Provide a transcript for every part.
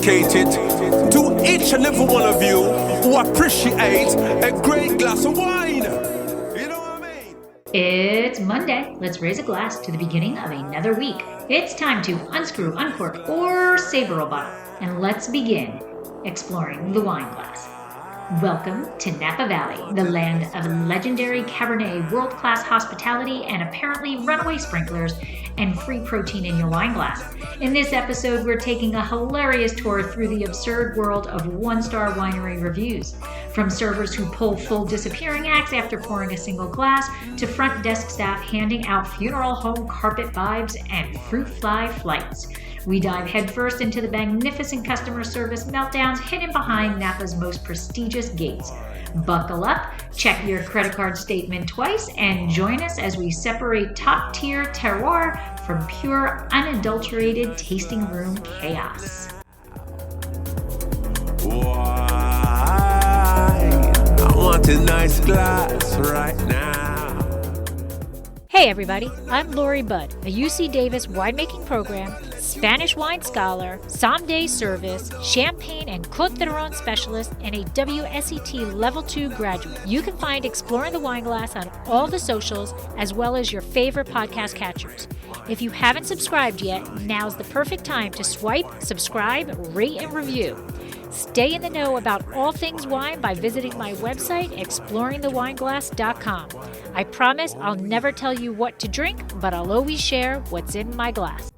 dedicated to each and every one of you who appreciate a great glass of wine. You know what I mean? It's Monday. Let's raise a glass to the beginning of another week. It's time to unscrew, uncork, or saber a bottle. And let's begin exploring the wine glass. Welcome to Napa Valley, the land of legendary Cabernet, world-class hospitality, and apparently runaway sprinklers and free protein in your wine glass. In this episode, we're taking a hilarious tour through the absurd world of one-star winery reviews. From servers who pull full disappearing acts after pouring a single glass, to front desk staff handing out funeral home carpet vibes and fruit fly flights. We dive headfirst into the magnificent customer service meltdowns hidden behind Napa's most prestigious gates. Buckle up, check your credit card statement twice, and join us as we separate top-tier terroir from pure, unadulterated tasting room chaos. Why? I want a nice glass right now. Hey everybody, I'm Lori Budd, a UC Davis winemaking program, Spanish wine scholar, sommelier service, champagne and Côte d'Aron specialist, and a WSET Level 2 graduate. You can find Exploring the Wine Glass on all the socials, as well as your favorite podcast catchers. If you haven't subscribed yet, now's the perfect time to swipe, subscribe, rate, and review. Stay in the know about all things wine by visiting my website, exploringthewineglass.com. I promise I'll never tell you what to drink, but I'll always share what's in my glass.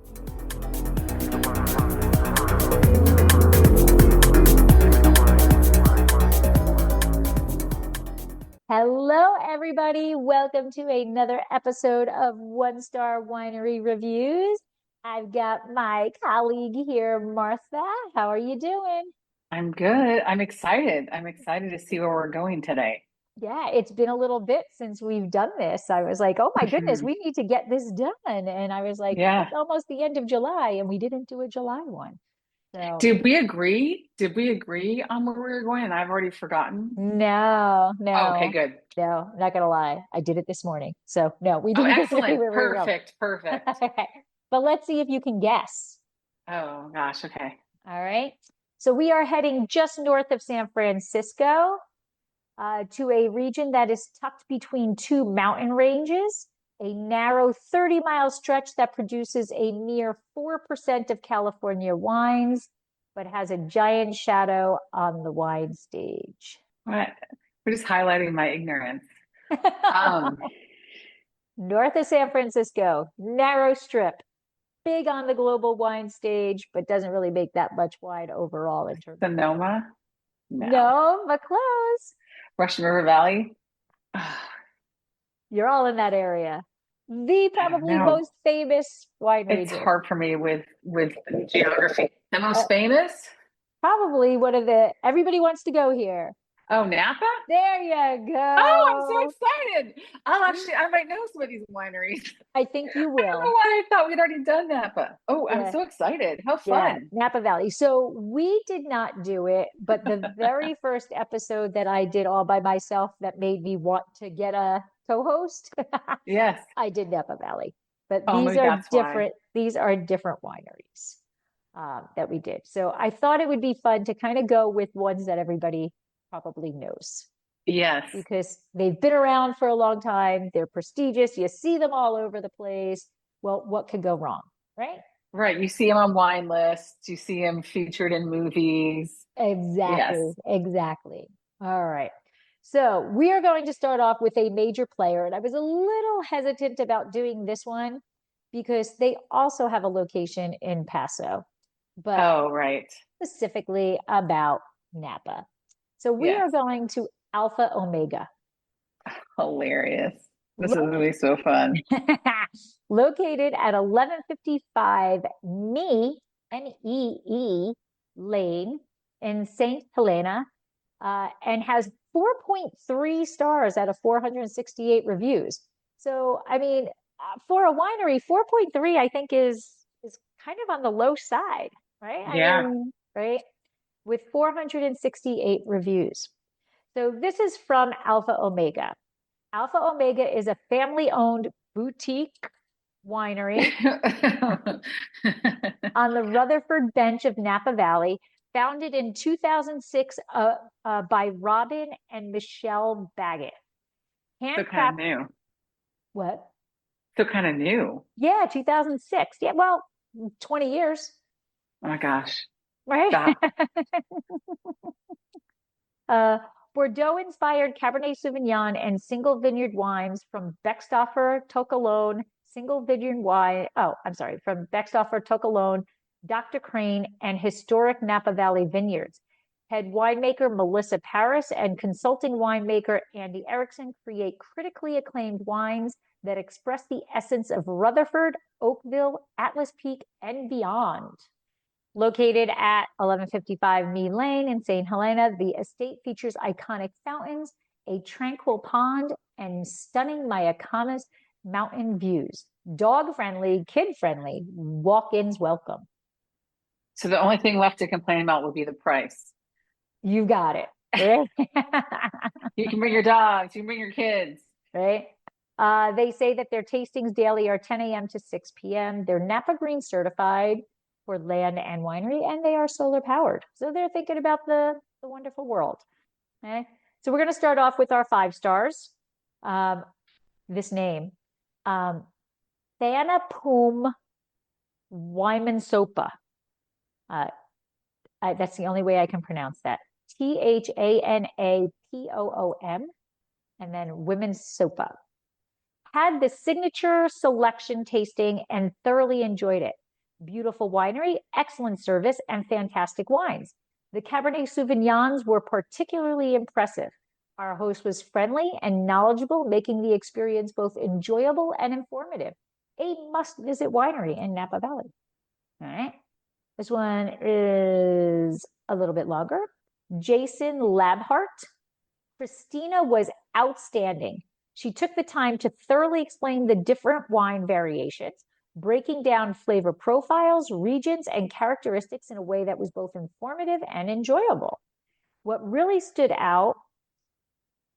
Hello, everybody. Welcome to another episode of One Star Winery Reviews. I've got my colleague here, Martha. How are you doing? I'm good. I'm excited. I'm excited to see where we're going today. Yeah, it's been a little bit since we've done this. I was like, oh my goodness, we need to get this done. And I was like, Yeah. it's almost the end of July, and we didn't do a July one. So Did we agree? Did we agree on where we were going? And I've already forgotten. no, Oh, okay, good. no, I'm not gonna lie. I did it this morning. So no, we Oh, didn't agree excellent. where we were going. Perfect. Okay. But let's see if you can guess. Oh gosh, okay. All right. So we are heading just north of San Francisco to a region that is tucked between two mountain ranges, a narrow 30-mile stretch that produces a mere 4% of California wines, but has a giant shadow on the wine stage. What? We're just highlighting my ignorance. North of San Francisco, narrow strip. Big on the global wine stage, but doesn't really make that much wine overall in terms Sonoma? No, but close. Russian River Valley? You're all in that area. The probably most famous wine It's region. hard for me with geography. The most famous? Probably one of the, everybody wants to go here. Oh, Napa? There you go. Oh, I'm so excited. I might know some of these wineries. I think you I don't know will. why I thought we'd already done Napa. Oh, Yeah. I'm so excited. How Yeah, fun. Napa Valley. So we did not do it, but the very first episode that I did all by myself that made me want to get a co-host, Yes. I did Napa Valley. But Oh, these maybe are that's why. different. These are different wineries that we did. So I thought it would be fun to kind of go with ones that everybody probably knows Yes. because they've been around for a long time. They're prestigious. You see them all over the place. Well, what could go wrong, right? Right. You see them on wine lists. You see them featured in movies. Exactly. Exactly. All right. So we are going to start off with a major player. And I was a little hesitant about doing this one because they also have a location in Paso, but Oh, right. specifically about Napa. So we are Yes. going to Alpha Omega. Hilarious. This is going to be so fun. Located at 1155 N-E-E Lane in St. Helena, and has 4.3 stars out of 468 reviews. So, I mean, for a winery, 4.3, I think is kind of on the low side, right? Yeah. I mean, right? With 468 reviews. So this is from Alpha Omega. Alpha Omega is a family-owned boutique winery on the Rutherford Bench of Napa Valley founded in 2006 by Robin and Michelle Baggett. So kind Handcrafted. of new. What? So kind of new. Yeah, 2006. Yeah, well, 20 years, Oh my gosh. right? Stop. Bordeaux-inspired Cabernet Sauvignon and single vineyard wines from Beckstoffer, Tocalone, single vineyard wine. Oh, I'm sorry, from Beckstoffer, Tocalone, Dr. Crane, and historic Napa Valley vineyards. Head winemaker Melissa Paris and consulting winemaker Andy Erickson create critically acclaimed wines that express the essence of Rutherford, Oakville, Atlas Peak, and beyond. Located at 1155 Mead Lane in St. Helena, the estate features iconic fountains, a tranquil pond, and stunning Mayacamas mountain views. Dog-friendly, kid-friendly, walk-ins welcome. So the only thing left to complain about would be the price. You got it. You can bring your dogs, you can bring your kids. Right? They say that their tastings daily are 10 a.m. to 6 p.m. They're Napa Green certified for land and winery, and they are solar powered. So they're thinking about the wonderful world. Okay. So we're going to start off with our 5 stars. This name, Thanapum Wymansopa. That's the only way I can pronounce that. Thanapom, and then Women's Sopa. Had the signature selection tasting and thoroughly enjoyed it. Beautiful winery, excellent service, and fantastic wines. The Cabernet Sauvignons were particularly impressive. Our host was friendly and knowledgeable, making the experience both enjoyable and informative. A must-visit winery in Napa Valley. All right. This one is a little bit longer. Jason Labhart. Christina was outstanding. She took the time to thoroughly explain the different wine variations, breaking down flavor profiles, regions, and characteristics in a way that was both informative and enjoyable. What really stood out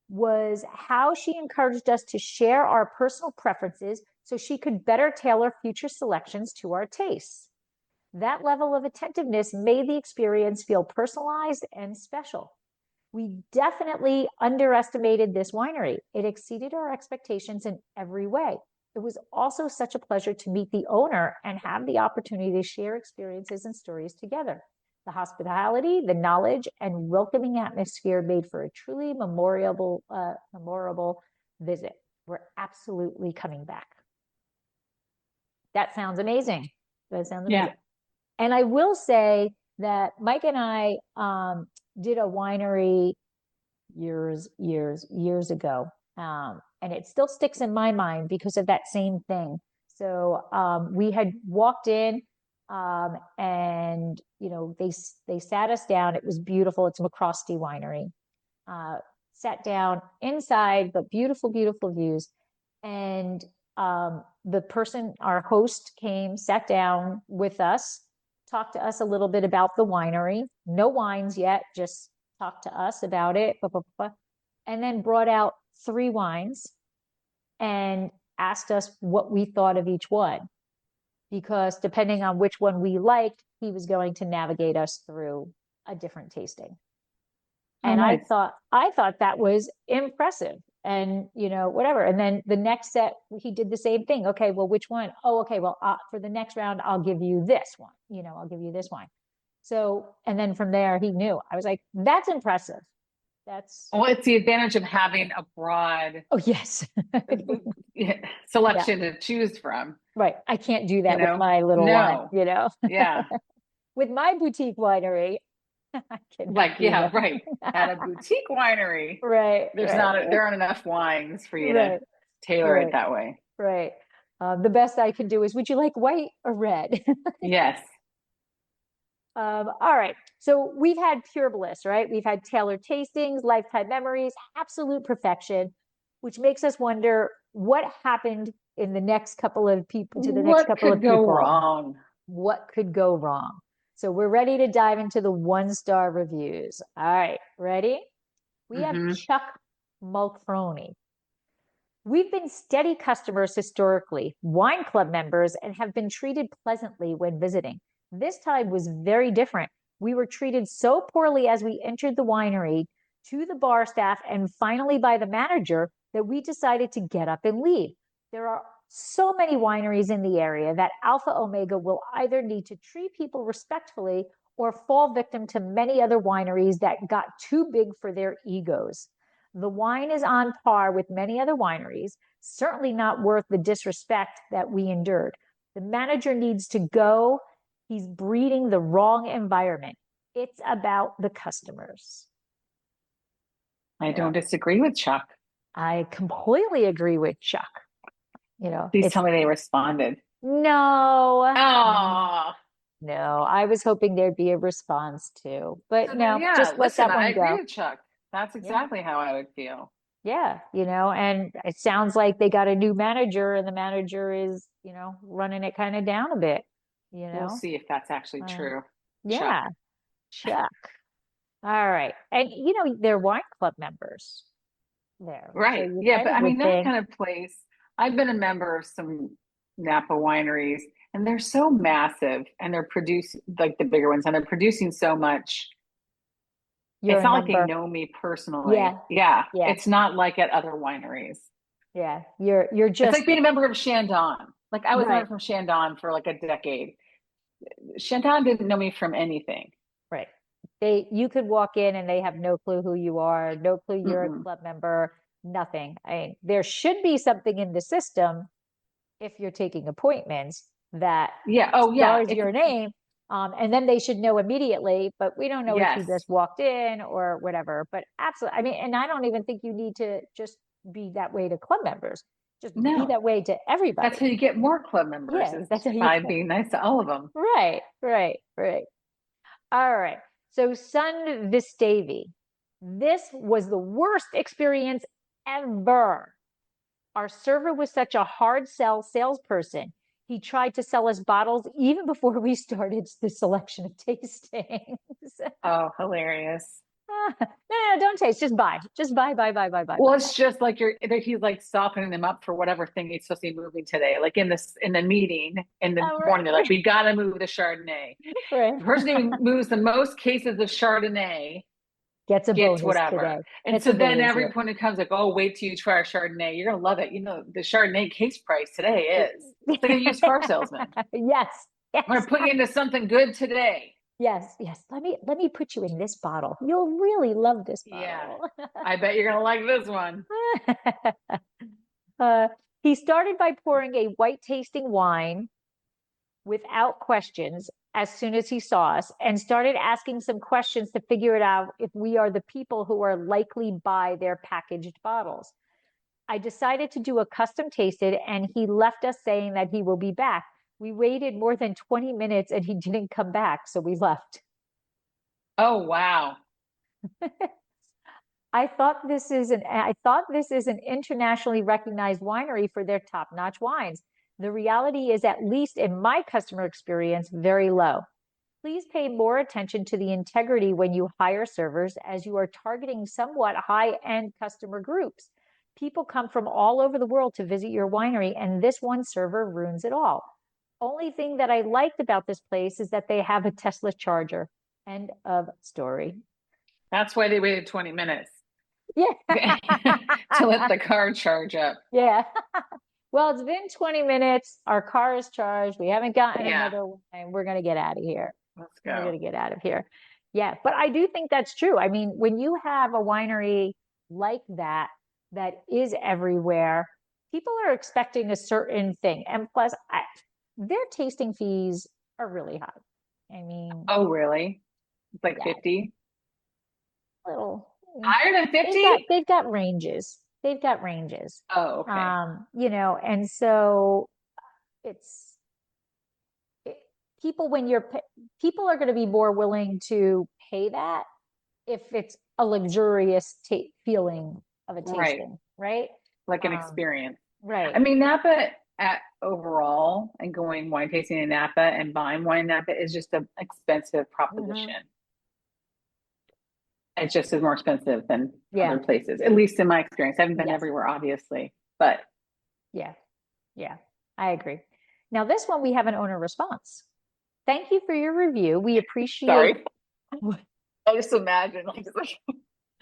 was how she encouraged us to share our personal preferences so she could better tailor future selections to our tastes. That level of attentiveness made the experience feel personalized and special. We definitely underestimated this winery. It exceeded our expectations in every way. It was also such a pleasure to meet the owner and have the opportunity to share experiences and stories together. The hospitality, the knowledge, and welcoming atmosphere made for a truly memorable visit. We're absolutely coming back. That sounds amazing. That sounds amazing. Yeah. And I will say that Mike and I did a winery years ago. And it still sticks in my mind because of that same thing. So we had walked in and, you know, they sat us down. It was beautiful. It's McCrosty Winery. Sat down inside, but beautiful, beautiful views. And the person, our host came, sat down with us, talked to us a little bit about the winery. No wines yet, just talked to us about it. And then brought out 3 wines and asked us what we thought of each one. Because depending on which one we liked, he was going to navigate us through a different tasting. And nice. I thought that was impressive. And, you know, whatever. And then the next set, he did the same thing. Okay, well, which one? Oh, okay, well, for the next round, I'll give you this one. You know, I'll give you this wine. So, and then from there, he knew. I was like, that's impressive. That's. Well, it's the advantage of having a broad Oh, yes. selection to choose from. Right. I can't do that You know? with my little No. one, you know? Yeah. With my boutique winery, I can. Like, yeah, right. At a boutique winery, Right. there aren't enough wines for you Right. to tailor Right. it that way. Right. The best I can do is, would you like white or red? Yes. All right. So we've had pure bliss, right? We've had tailored tastings, lifetime memories, absolute perfection, which makes us wonder what happened in the next couple of people to the next couple of people. What could go wrong? What could go wrong? So we're ready to dive into the 1-star reviews. All right. Ready? We have Chuck Mulcroney. We've been steady customers historically, wine club members, and have been treated pleasantly when visiting. This time was very different. We were treated so poorly as we entered the winery, to the bar staff, and finally by the manager, that we decided to get up and leave. There are so many wineries in the area that Alpha Omega will either need to treat people respectfully or fall victim to many other wineries that got too big for their egos. The wine is on par with many other wineries, certainly not worth the disrespect that we endured. The manager needs to go. He's breeding the wrong environment. It's about the customers. I don't disagree with Chuck. I completely agree with Chuck. Please tell me they responded. No. Oh. No, I was hoping there'd be a response too. But no, just let that one go. I agree with Chuck. That's exactly how I would feel. Yeah, and it sounds like they got a new manager and the manager is, running it kind of down a bit, We'll see if that's actually true. Yeah, Chuck. All right. And, they're wine club members there. Right. So yeah, but I mean, that kind of place, I've been a member of some Napa wineries, and they're so massive, and they're producing, like the bigger ones, and they're producing so much. It's not like they know me personally. Yeah. It's not like at other wineries. Yeah. You're just. It's like being a member of Chandon. Like I was a member from Chandon for like a decade. Chandon didn't know me from anything. Right. You could walk in and they have no clue who you are, no clue you're a club member, nothing. I mean, there should be something in the system if you're taking appointments that stars your name. And then they should know immediately, but we don't know if you just walked in or whatever. But absolutely, I mean, and I don't even think you need to just be that way to club members. Just be that way to everybody. That's how you get more club members. Yeah, that's how you by being nice to all of them. Right. All right. So Sun Vistavi, this was the worst experience ever. Our server was such a hard sell salesperson. He tried to sell us bottles even before we started the selection of tastings. Oh, hilarious. No, don't taste. Just buy. Just buy. Well, it's just like he's like softening them up for whatever thing he's supposed to be moving today. Like in the meeting in the morning, they're like, we got to move the Chardonnay. Right. The person who moves the most cases of Chardonnay gets whatever. Today. And so then everyone who comes like, oh, wait till you try our Chardonnay. You're going to love it. The Chardonnay case price today is. It's like a used car salesman. Yes. I'm going to put you into something good today. Yes. Let me put you in this bottle. You'll really love this bottle. Yeah. I bet you're going to like this one. He started by pouring a white tasting wine without questions as soon as he saw us and started asking some questions to figure it out if we are the people who are likely buy their packaged bottles. I decided to do a custom tasted and he left us saying that he will be back. We waited more than 20 minutes and he didn't come back, so we left. Oh, wow. I thought this is an internationally recognized winery for their top-notch wines. The reality is, at least in my customer experience, very low. Please pay more attention to the integrity when you hire servers, as you are targeting somewhat high-end customer groups. People come from all over the world to visit your winery, and this one server ruins it all. Only thing that I liked about this place is that they have a Tesla charger. End of story. That's why they waited 20 minutes. Yeah. To let the car charge up. Yeah. Well, it's been 20 minutes. Our car is charged. We haven't gotten another wine. We're going to get out of here. Let's go. We're going to get out of here. Yeah. But I do think that's true. I mean, when you have a winery like that is everywhere, people are expecting a certain thing. And plus, their tasting fees are really high. I mean. Oh, really? It's like 50? Little. Higher than 50? They've got ranges. Oh, okay. And so people are going to be more willing to pay that if it's a luxurious feeling of a tasting, right? Like an experience. Right. I mean, Napa overall and going wine tasting in Napa and buying wine in Napa is just an expensive proposition. Mm-hmm. It just is more expensive than other places, at least in my experience. I haven't been everywhere, obviously, but. Yeah, I agree. Now, this one, we have an owner response. Thank you for your review. We appreciate. Sorry. I just imagine like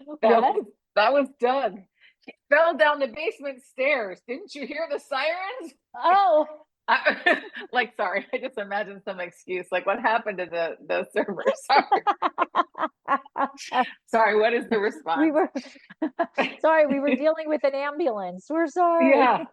What? that was Doug. He fell down the basement stairs. Didn't you hear the sirens? Oh, Like, sorry, I just imagine some excuse. Like, what happened to the server? Sorry. Sorry, what is the response? we were sorry, we were dealing with an ambulance. We're sorry. Yeah.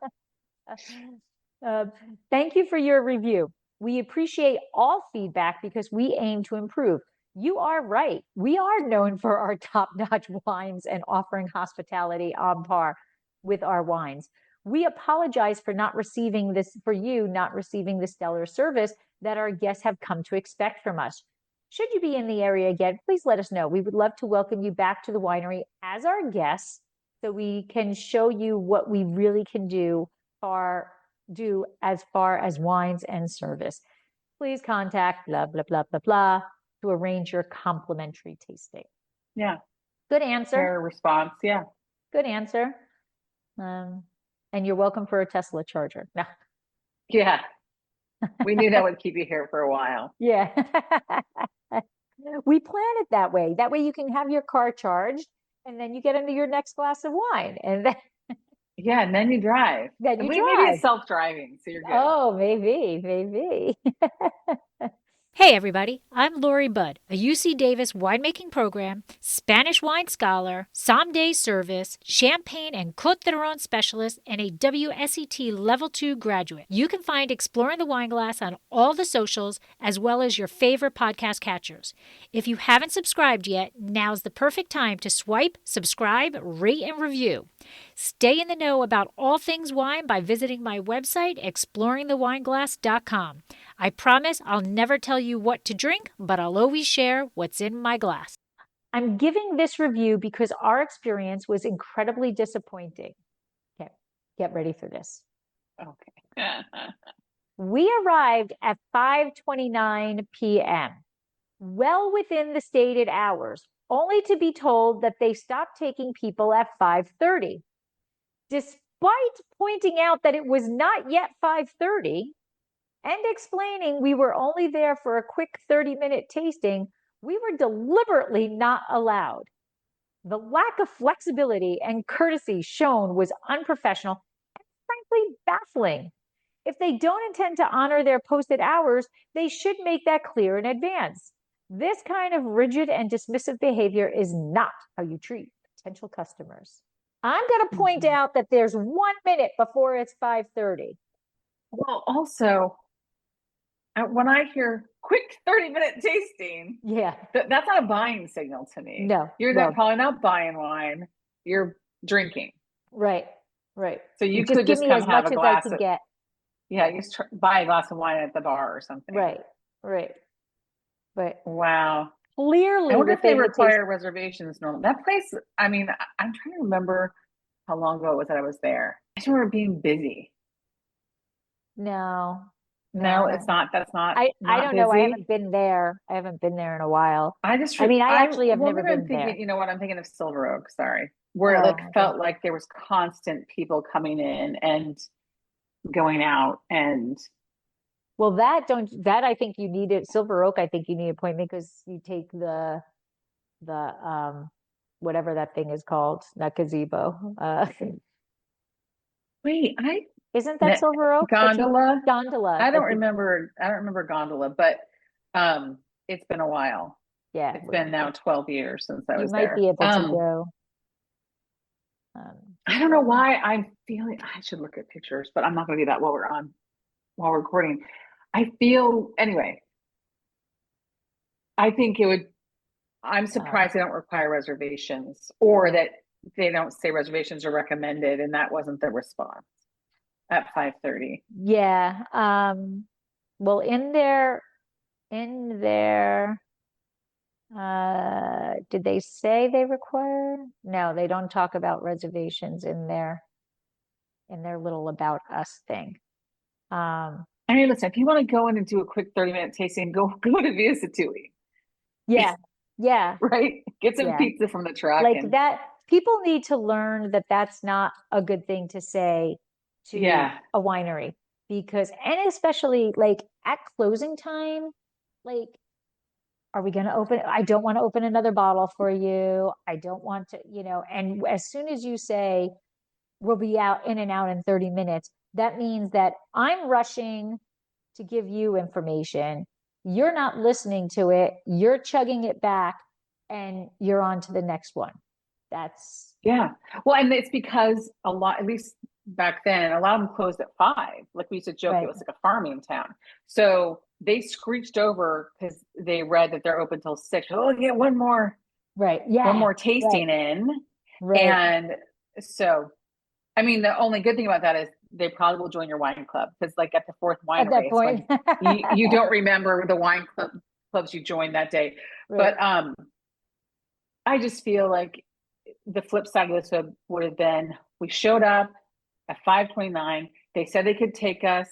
Uh, thank you for your review. We appreciate all feedback because we aim to improve. You are right. We are known for our top-notch wines and offering hospitality on par with our wines. We apologize for not receiving this, for you not receiving the stellar service that our guests have come to expect from us. Should you be in the area again, please let us know. We would love to welcome you back to the winery as our guests so we can show you what we really can do as far as wines and service. Please contact blah, blah, blah, blah, blah to arrange your complimentary tasting. Yeah. Good answer. Fair response. Yeah. Good answer. And you're welcome for a Tesla charger. No. Yeah. We knew that would keep you here for a while. Yeah. We plan it that way. That way you can have your car charged and then you get into your next glass of wine. And then Yeah, and then you drive. Then you Maybe drive. it's self-driving, so you're good. Oh, maybe. Hey everybody, I'm Lori Budd, a UC Davis winemaking program, Spanish wine scholar, someday service, champagne and Côte d'Aron specialist, and a WSET Level 2 graduate. You can find Exploring the Wine Glass on all the socials as well as your favorite podcast catchers. If you haven't subscribed yet, now's the perfect time to swipe, subscribe, rate, and review. Stay in the know about all things wine by visiting my website, exploringthewineglass.com. I promise I'll never tell you what to drink, but I'll always share what's in my glass. I'm giving this review because our experience was incredibly disappointing. Okay, get ready for this. Okay. We arrived at 5:29 p.m., well within the stated hours, only to be told that they stopped taking people at 5:30. Despite pointing out that it was not yet 5:30 and explaining we were only there for a quick 30-minute tasting, we were deliberately not allowed. The lack of flexibility and courtesy shown was unprofessional and frankly baffling. If they don't intend to honor their posted hours, they should make that clear in advance. This kind of rigid and dismissive behavior is not how you treat potential customers. I'm going to point out that there's 1 minute before it's 5:30. Well, also, when I hear quick 30-minute tasting, Yeah. That's not a buying signal to me. No. You're no. probably not buying wine. You're drinking. Right. So you just could give just me come as have much a as I glass can of, get. yeah, you just buy a glass of wine at the bar or something. Right. But Wow. clearly, I wonder if they within the require reservations normally. That place, I mean, I'm trying to remember how long ago it was that I was there. I just remember being busy. No, No, it's not. That's not. I not don't know. I busy. haven't been there. I haven't been there in a while. I just. I mean, I actually have well, never maybe I'm been thinking. there. You know what? I'm thinking of Silver Oak. Sorry, where it Oh, like okay. felt like there was constant people coming in and going out, and Well, that I think you need it. Silver Oak, I think you need an appointment because you take the whatever that thing is called, not gazebo. wait, Isn't that Silver Oak? gondola. Gondola. I don't remember. I don't remember gondola, but it's been a while. Yeah, It's been now 12 years since I you was might there. be able to go. I don't know why I'm feeling I should look at pictures, but I'm not going to do that while we're recording. I feel anyway. I think it would. I'm surprised they don't require reservations, or that they don't say reservations are recommended, and that wasn't the response at 5:30. Yeah. Well, in their did they say they require? No, they don't talk about reservations in their little about us thing. I mean, listen, if you want to go in and do a quick 30-minute tasting, go to Via Satuli. Yeah. Yeah. Right? Get some Yeah. pizza from the truck. Like and, that, people need to learn that that's not a good thing to say to Yeah. a winery because, and especially like at closing time, like are we going to open? I don't want to open another bottle for you. I don't want to, and as soon as you say we'll be out in and out in 30 minutes, that means that I'm rushing to give you information. You're not listening to it. You're chugging it back and you're on to the next one. That's Yeah. Well, and it's because a lot, at least back then, a lot of them closed at 5. Like we used to joke, right. it was like a farming town. So they screeched over because they read that they're open till 6. Oh, get one more, right. Yeah. one more tasting in. Right. And so, I mean, the only good thing about that is they probably will join your wine club because, like, at the 4th winery, At that point, like, you don't remember the wine clubs you joined that day. right. But I just feel like the flip side of this would have been we showed up at 5:29. They said they could take us.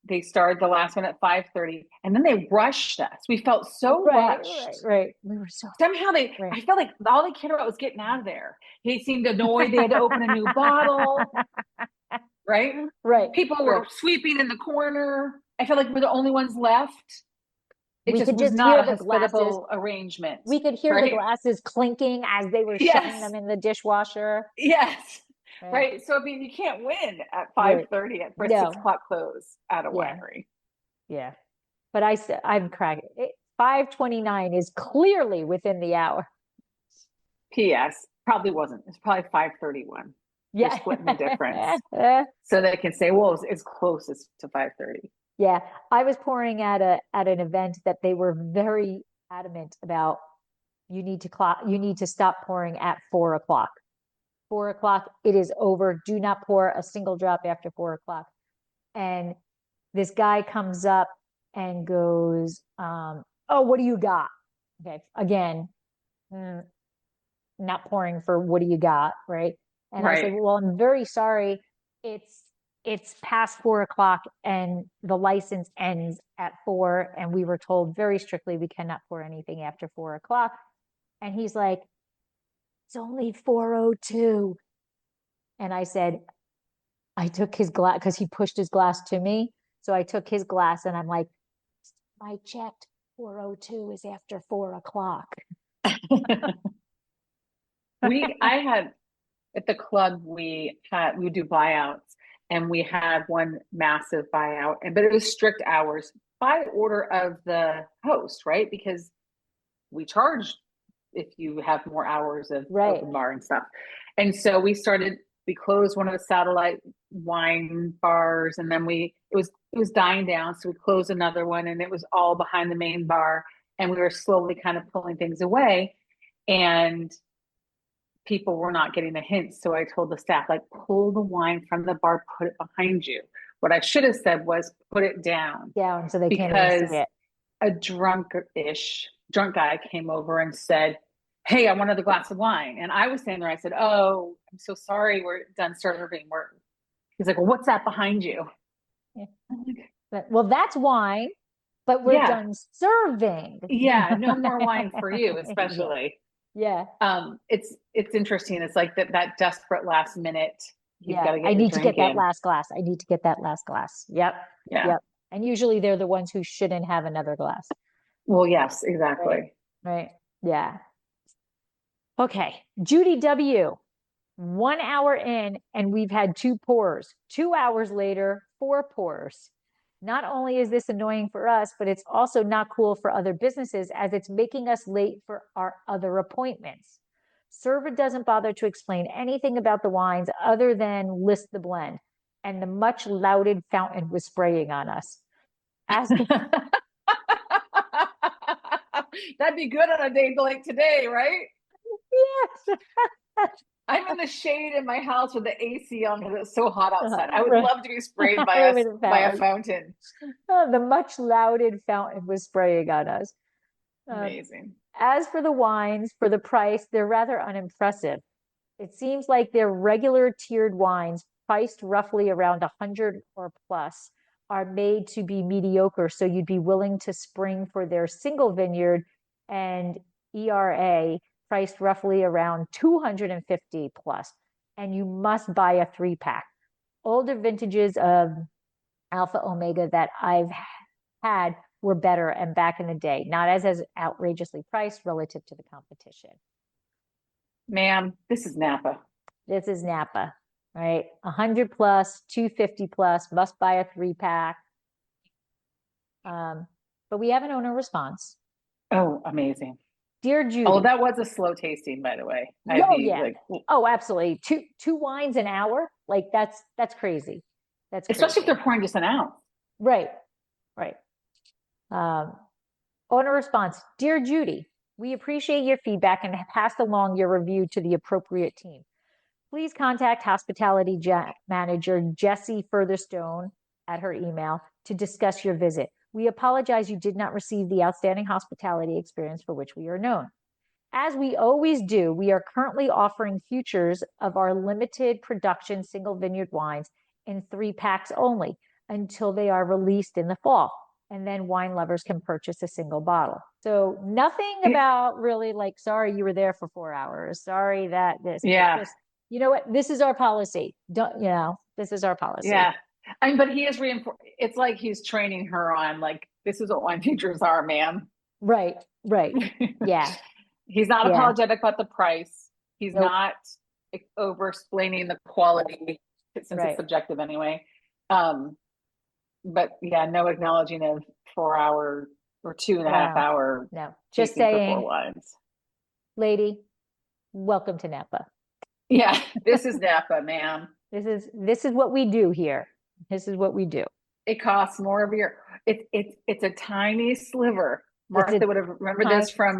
They started the last one at 5:30, and then they rushed us. We felt so rushed. Right. We were so Somehow right. I felt like all they cared about was getting out of there. He seemed annoyed they had to open a new bottle. Right? Right. People were sweeping in the corner. I felt like we're the only ones left. It We just could was just not hear a the hospitable glasses. arrangement. We could hear the right? glasses clinking as they were shoving them in the dishwasher. Yes. Right. Right. So I mean, you can't win at Right. 5:30 for a No. 6 o'clock close at a Yeah. winery. Yeah. But I'm cracking. 5:29 is clearly within the hour. P.S. Probably wasn't. It's probably 5:31. Yeah. They're splitting the difference. So they can say, well, it's close to 5:30. Yeah. I was pouring at an event that they were very adamant about. You need to stop pouring at 4 o'clock. 4 o'clock, it is over. Do not pour a single drop after 4 o'clock. And this guy comes up and goes, oh, what do you got? Okay. Again, not pouring for what do you got, right? And I said, well, I'm very sorry. It's past 4 o'clock and the license ends at 4. And we were told very strictly we cannot pour anything after 4 o'clock. And he's like, it's only 4:02. And I said, I took his glass because he pushed his glass to me. So I took his glass and I'm like, I checked, 4:02 is after 4 o'clock. I had at the club, we would do buyouts, and we had one massive buyout, but it was strict hours by order of the host, right? Because we charge if you have more hours of open bar and stuff. And so we closed one of the satellite wine bars, and then it was dying down. So we closed another one, and it was all behind the main bar. And we were slowly kind of pulling things away, and people were not getting the hints. So I told the staff, like, pull the wine from the bar, put it behind you. What I should have said was put it down. Down so they can't even see it. A drunk guy came over and said, hey, I want another glass of wine. And I was standing there. I said, oh, I'm so sorry. We're done serving. He's like, well, what's that behind you? Yeah. Well, that's wine, but we're done serving. Yeah. No more wine for you, especially. Yeah. It's interesting. It's like that desperate last minute. I need to get that last glass. I need to get that last glass. Yep. Yeah. Yep. And usually they're the ones who shouldn't have another glass. Well, yes, exactly. Right. Yeah. Okay. Judy W. 1 hour in, and we've had 2 pours. 2 hours later, 4 pours. Not only is this annoying for us, but it's also not cool for other businesses as it's making us late for our other appointments. Server doesn't bother to explain anything about the wines other than list the blend. And the much lauded fountain was spraying on us. That'd be good on a day like today, right? Yes. I'm in the shade in my house with the AC on because it's so hot outside. I would love to be sprayed by a fountain. The much lauded fountain was spraying on us. Amazing. As for the wines, for the price, they're rather unimpressive. It seems like their regular tiered wines, priced roughly around 100 or plus, are made to be mediocre. So you'd be willing to spring for their single vineyard and ERA, priced roughly around 250 plus, and you must buy a 3-pack. Older vintages of Alpha Omega that I've had were better and back in the day, not as outrageously priced relative to the competition. Ma'am, this is Napa. This is Napa, right? 100 plus, 250 plus, must buy a 3-pack. But we have an owner response. Oh, amazing. Dear Judy. Oh, that was a slow tasting, by the way. Oh, absolutely. Two wines an hour. Like that's crazy. That's crazy. Especially if they're pouring just an ounce. Right. Owner response. Dear Judy, we appreciate your feedback and have passed along your review to the appropriate team. Please contact hospitality manager Jessie Furtherstone at her email to discuss your visit. We apologize you did not receive the outstanding hospitality experience for which we are known. As we always do, we are currently offering futures of our limited production single vineyard wines in 3-packs only until they are released in the fall. And then wine lovers can purchase a single bottle. So nothing about really like, sorry, you were there for 4 hours. Sorry that this. Yeah. Just, you know what? This is our policy. This is our policy. Yeah. But he is reinforced. It's like he's training her on like, this is what wine futures are, ma'am. Right. Yeah. He's not apologetic about the price. He's not over explaining the quality since it's subjective anyway. But yeah, no acknowledging of 4 hour or 2.5 hour. No, just saying, 4 wines. Lady, welcome to Napa. Yeah, this is Napa, ma'am. This is what we do here. This is what we do. It costs more of your. It's a tiny sliver. Martha would have remembered this from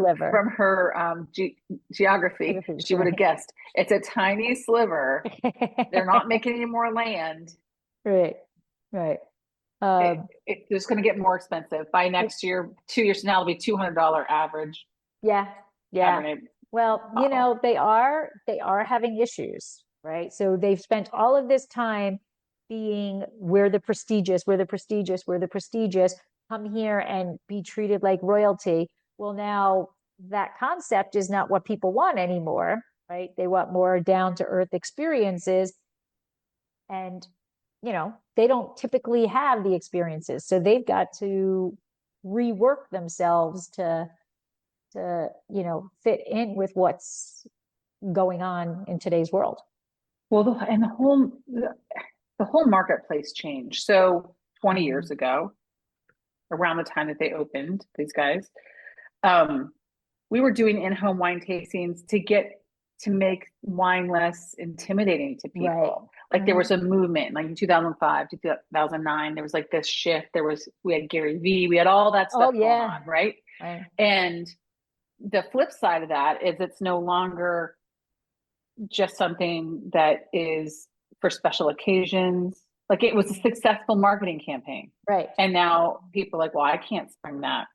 her geography. She would have guessed. It's a tiny sliver. They're not making any more land. Right. It's going to get more expensive by next year. 2 years from now, it'll be $200 average. Yeah. Cabernet. Well, they are having issues, right? So they've spent all of this time being we're the prestigious, come here and be treated like royalty. Well, now that concept is not what people want anymore, right? They want more down to earth experiences. And, they don't typically have the experiences. So they've got to rework themselves to fit in with what's going on in today's world. Well, the whole marketplace changed. So 20 years ago, around the time that they opened, these guys, we were doing in-home wine tastings to make wine less intimidating to people. Right. Like there was a movement, like in 2005, 2009, there was like this shift. We had Gary Vee, we had all that stuff going on, right? And the flip side of that is it's no longer just something that is for special occasions. Like it was a successful marketing campaign. Right. And now people are like, well, I can't spring that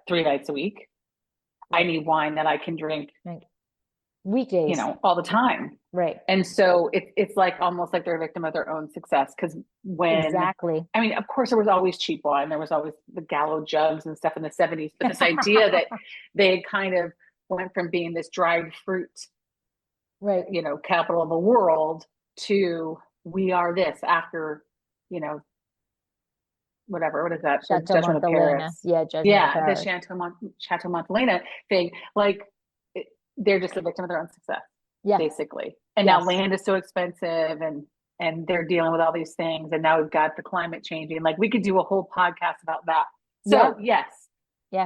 3 nights a week. I need wine that I can drink weekdays, all the time. Right. And so it's like almost like they're a victim of their own success. Because I mean, of course, there was always cheap wine. There was always the Gallo jugs and stuff in the 70s. But this idea that they kind of went from being this dried fruit, capital of the world to we are this after, whatever. What is that? Chateau Montelena. The Chateau Montelena thing. Like they're just a victim of their own success, basically. And now land is so expensive, and they're dealing with all these things. And now we've got the climate changing. Like we could do a whole podcast about that. So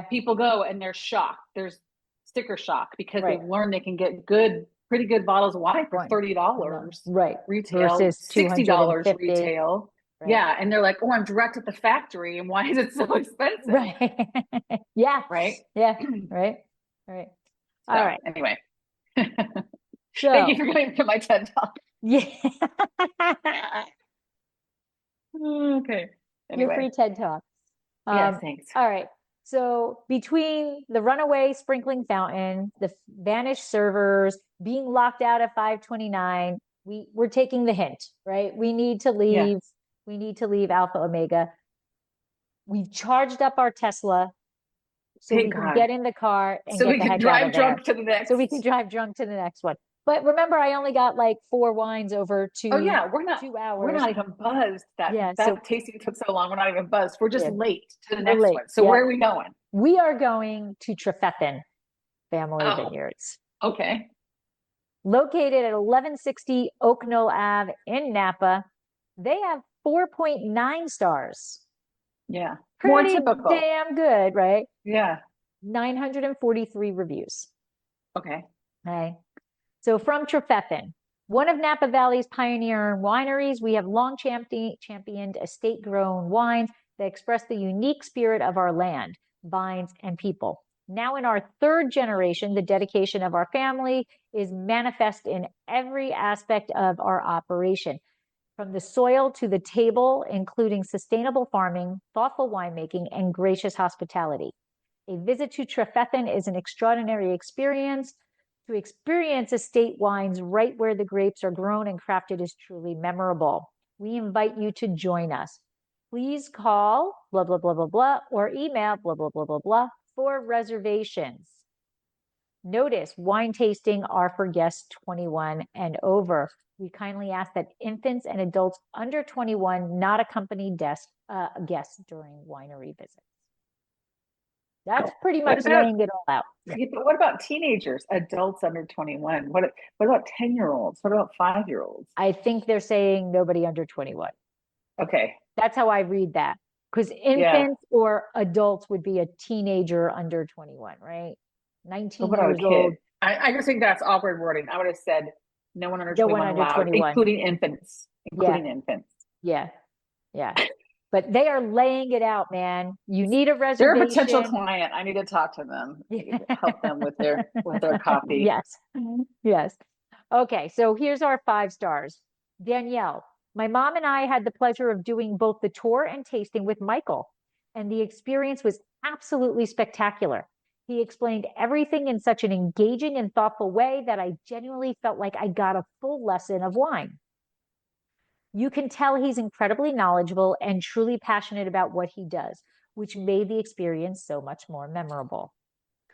people go and they're shocked. There's sticker shock because they've learned they can get pretty good bottles of wine for $30 retail, versus $60 retail. Right. Yeah. And they're like, oh, I'm direct at the factory. And why is it so expensive? Right. Right. Yeah. Right. So, all right. Anyway. So, thank you for going to my TED Talk. Yeah. Okay. Anyway. Your free TED Talk. Yes, thanks. All right. So between the runaway sprinkling fountain, the vanished servers, being locked out at 529, we're taking the hint, right? We need to leave. Yeah. We need to leave Alpha Omega. We've charged up our Tesla so we can get in the car and so we can drive drunk to the next. So we can drive drunk to the next one. But remember, I only got like 4 wines over Oh yeah, 2 we're hours. not even buzzed. Yeah, That so tasting took so long. We're not even buzzed. We're just yeah, late to the we're next late. one. So Yeah. where are we going? We are going to Trefethen Family Oh, Vineyards. okay. Located at 1160 Oak Knoll Ave in Napa. They have 4.9 stars. Yeah. More Pretty typical. damn good, right? Yeah. 943 reviews. Okay. Okay. So from Trefethen, one of Napa Valley's pioneer wineries, we have long championed estate-grown wines that express the unique spirit of our land, vines, and people. Now in our 3rd generation, the dedication of our family is manifest in every aspect of our operation, from the soil to the table, including sustainable farming, thoughtful winemaking, and gracious hospitality. A visit to Trefethen is an extraordinary experience. To experience estate wines right where the grapes are grown and crafted is truly memorable. We invite you to join us. Please call blah, blah, blah, blah, blah, or email blah, blah, blah, blah, blah for reservations. Notice wine tasting are for guests 21 and over. We kindly ask that infants and adults under 21 not accompany guests during winery visits. That's pretty much laying it all out. Yeah, but what about teenagers, adults under 21? What about 10-year-olds? What about 5-year-olds? I think they're saying nobody under 21. Okay. That's how I read that. Because Yeah. infants or adults would be a teenager under 21, right? 19 What about a years kid? old. I just think that's awkward wording. I would have said no one under No one 21 under allowed, 21. including infants. Including infants. Yeah. Yeah. But they are laying it out, man. You need a They're reservation. a potential client. I need to talk to them. Help them with their copy. Yes. Yes. Okay, so here's our 5 stars. Danielle, my mom and I had the pleasure of doing both the tour and tasting with Michael, and the experience was absolutely spectacular. He explained everything in such an engaging and thoughtful way that I genuinely felt like I got a full lesson of wine. You can tell he's incredibly knowledgeable and truly passionate about what he does, which made the experience so much more memorable.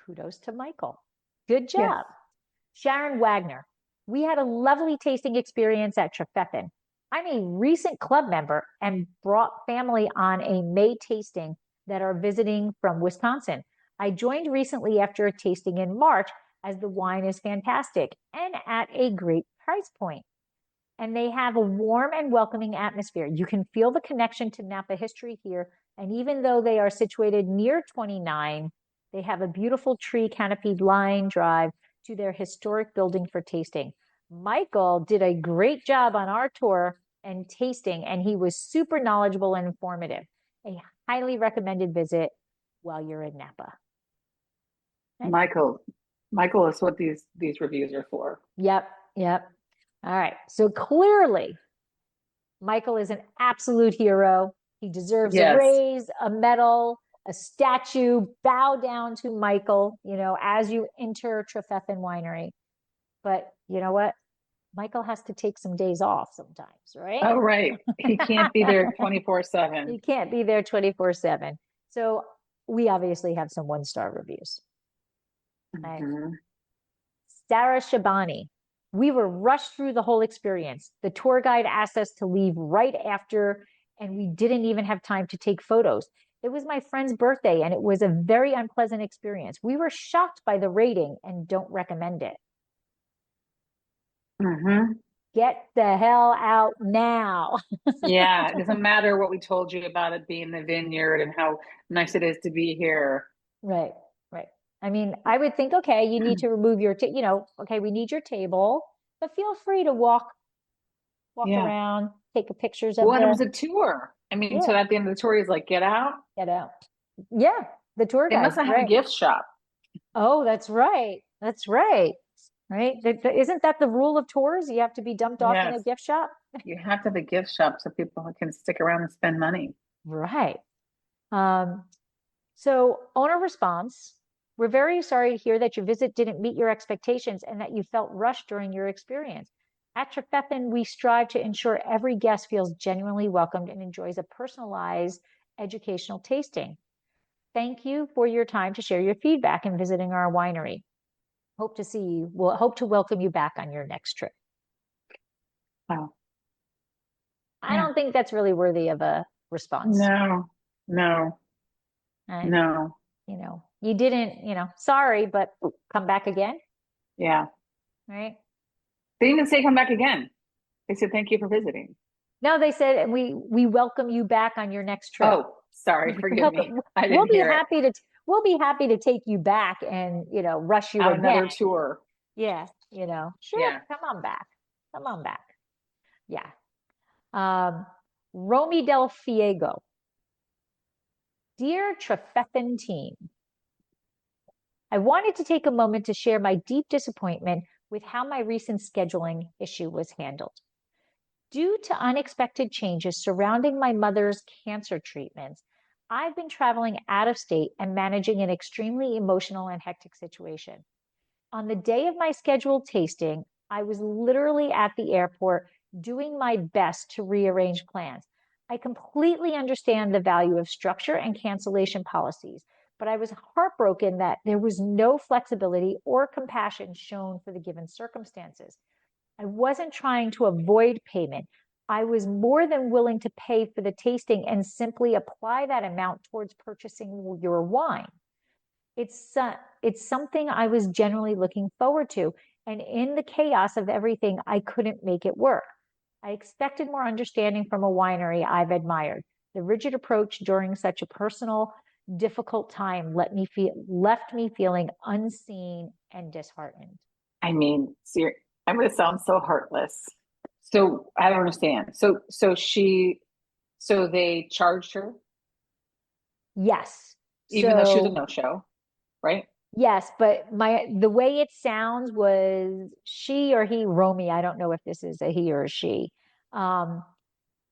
Kudos to Michael. Good job. Yes. Sharon Wagner, we had a lovely tasting experience at Trefethen. I'm a recent club member and brought family on a May tasting that are visiting from Wisconsin. I joined recently after a tasting in March, as the wine is fantastic and at a great price point. And they have a warm and welcoming atmosphere. You can feel the connection to Napa history here. And even though they are situated near 29, they have a beautiful tree canopied line drive to their historic building for tasting. Michael did a great job on our tour and tasting, and he was super knowledgeable and informative. A highly recommended visit while you're in Napa. Okay. Michael is what these reviews are for. Yep. All right. So clearly, Michael is an absolute hero. He deserves a raise, a medal, a statue. Bow down to Michael, as you enter Trefethen Winery. But you know what? Michael has to take some days off sometimes, right? Oh, right. He can't be there 24/7. He can't be there 24/7. So we obviously have some 1-star reviews. Okay. Sarah Shabani. We were rushed through the whole experience. The tour guide asked us to leave right after, and we didn't even have time to take photos. It was my friend's birthday, and it was a very unpleasant experience. We were shocked by the rating and don't recommend it. Get the hell out now. Yeah, it doesn't matter what we told you about it being the vineyard and how nice it is to be here. Right. I mean, I would think, okay, you need to remove your, okay, we need your table, but feel free to walk around, take pictures of it was a tour. I mean, so at the end of the tour, he's like, get out. Yeah, the tour guide. They must have had a gift shop. Oh, that's right. Right? Isn't that the rule of tours? You have to be dumped off in a gift shop? You have to have a gift shop so people can stick around and spend money. Right. So owner response, we're very sorry to hear that your visit didn't meet your expectations and that you felt rushed during your experience. At Trefethen, we strive to ensure every guest feels genuinely welcomed and enjoys a personalized educational tasting. Thank you for your time to share your feedback and visiting our winery. Hope to see you. We'll hope to welcome you back on your next trip. Oh, I yeah. don't think that's really worthy of a response. No, no, And, no. you didn't, sorry, but come back again, Yeah. right? They didn't even say come back again. They said thank you for visiting. No, they said we welcome you back on your next trip. Oh, sorry, forgive me. I We'll didn't be hear it. happy to we'll be happy to take you back and rush you On again. another tour. Yeah, sure, Yeah. come on back. Come on back. Yeah. Romy Del Fiego. Dear Trefethen team, I wanted to take a moment to share my deep disappointment with how my recent scheduling issue was handled. Due to unexpected changes surrounding my mother's cancer treatments, I've been traveling out of state and managing an extremely emotional and hectic situation. On the day of my scheduled tasting, I was literally at the airport doing my best to rearrange plans. I completely understand the value of structure and cancellation policies, but I was heartbroken that there was no flexibility or compassion shown for the given circumstances. I wasn't trying to avoid payment. I was more than willing to pay for the tasting and simply apply that amount towards purchasing your wine. It's something I was generally looking forward to, and in the chaos of everything, I couldn't make it work. I expected more understanding from a winery I've admired. The rigid approach during such a personal, difficult time left me feeling unseen and disheartened. I mean, I'm going to sound so heartless. So I don't understand. So they charged her, Yes. even though she was a no-show, right? Yes, but the way it sounds was she or he, Romy, I don't know if this is a he or a she,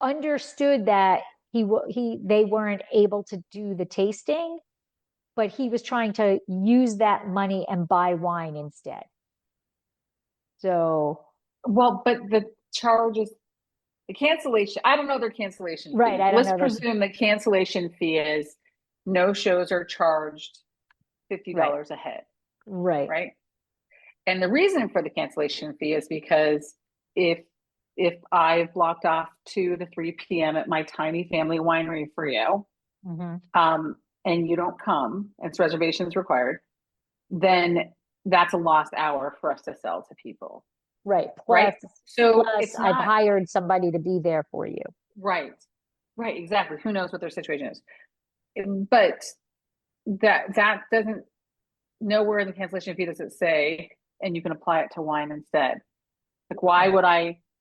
understood that they weren't able to do the tasting, but he was trying to use that money and buy wine instead. So, Well, but the charges, the cancellation, I don't know their cancellation right, fee. I don't Let's know. presume the cancellation fee is no shows are charged $50 Right. a head, Right. right? And the reason for the cancellation fee is because if I've blocked off 2 to 3 p.m. at my tiny family winery for you, and you don't come, it's reservations required, then that's a lost hour for us to sell to people. Right. Right. So it's I've not hired somebody to be there for you. right. Right. Exactly. Who knows what their situation is? But that doesn't, nowhere in the cancellation fee does it say, and you can apply it to wine instead. Like, why would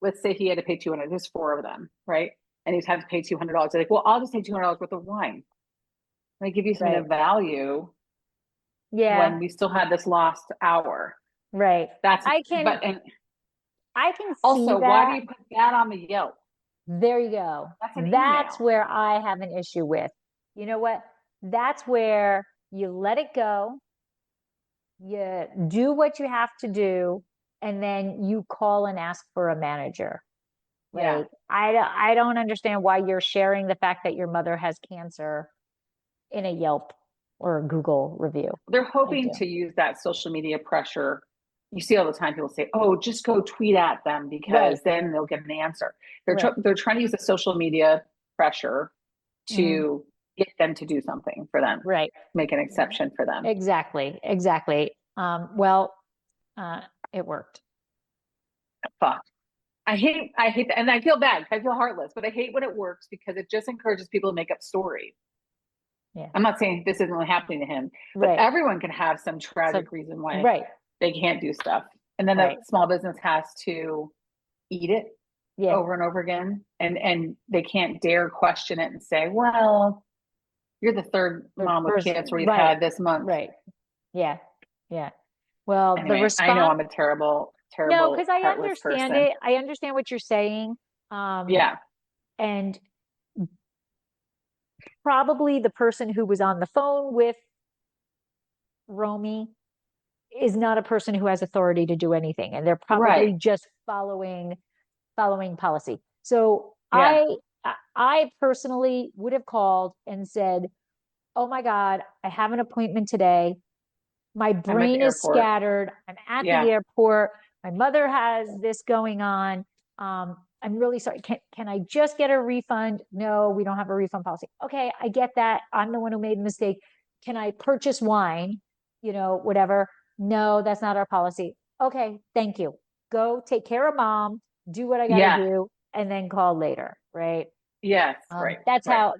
let's say he had to pay 200, there's 4 of them, right? And he'd have to pay $200. They're like, well, I'll just take $200 worth of wine. And they give you something of value when we still had this lost hour. Right. I can also, see that. why do you put that on the Yelp? There you go. That's where I have an issue with. You know what? That's where you let it go. You do what you have to do, and then you call and ask for a manager. Like, I don't understand why you're sharing the fact that your mother has cancer in a Yelp or a Google review. They're hoping to use that social media pressure. You see all the time people say, oh, just go tweet at them because then they'll get an answer. They're trying to use the social media pressure to get them to do something for them. Right. Make an exception for them. Exactly. It worked. Fuck. I hate that. And I feel bad. I feel heartless, but I hate when it works because it just encourages people to make up stories. Yeah. I'm not saying this isn't really happening to him, but everyone can have some tragic reason why they can't do stuff. And then the small business has to eat it over and over again. And they can't dare question it and say, well, you're the third mom with cancer we've had this month. Right. Yeah. Yeah. Well, anyway, the response, I know I'm a terrible no, because I person. understand it. I understand what you're saying. And probably the person who was on the phone with Romy is not a person who has authority to do anything, and they're probably just following policy. So I personally would have called and said, oh my God, I have an appointment today. My I'm at the brain is airport. scattered. I'm at Yeah. the airport. My mother has this going on. I'm really sorry. Can I just get a refund? No, we don't have a refund policy. Okay, I get that. I'm the one who made the mistake. Can I purchase wine? Whatever. No, that's not our policy. Okay, thank you. Go take care of mom, do what I got to Yeah. do, and then call later, right? Yes. Right. That's Right.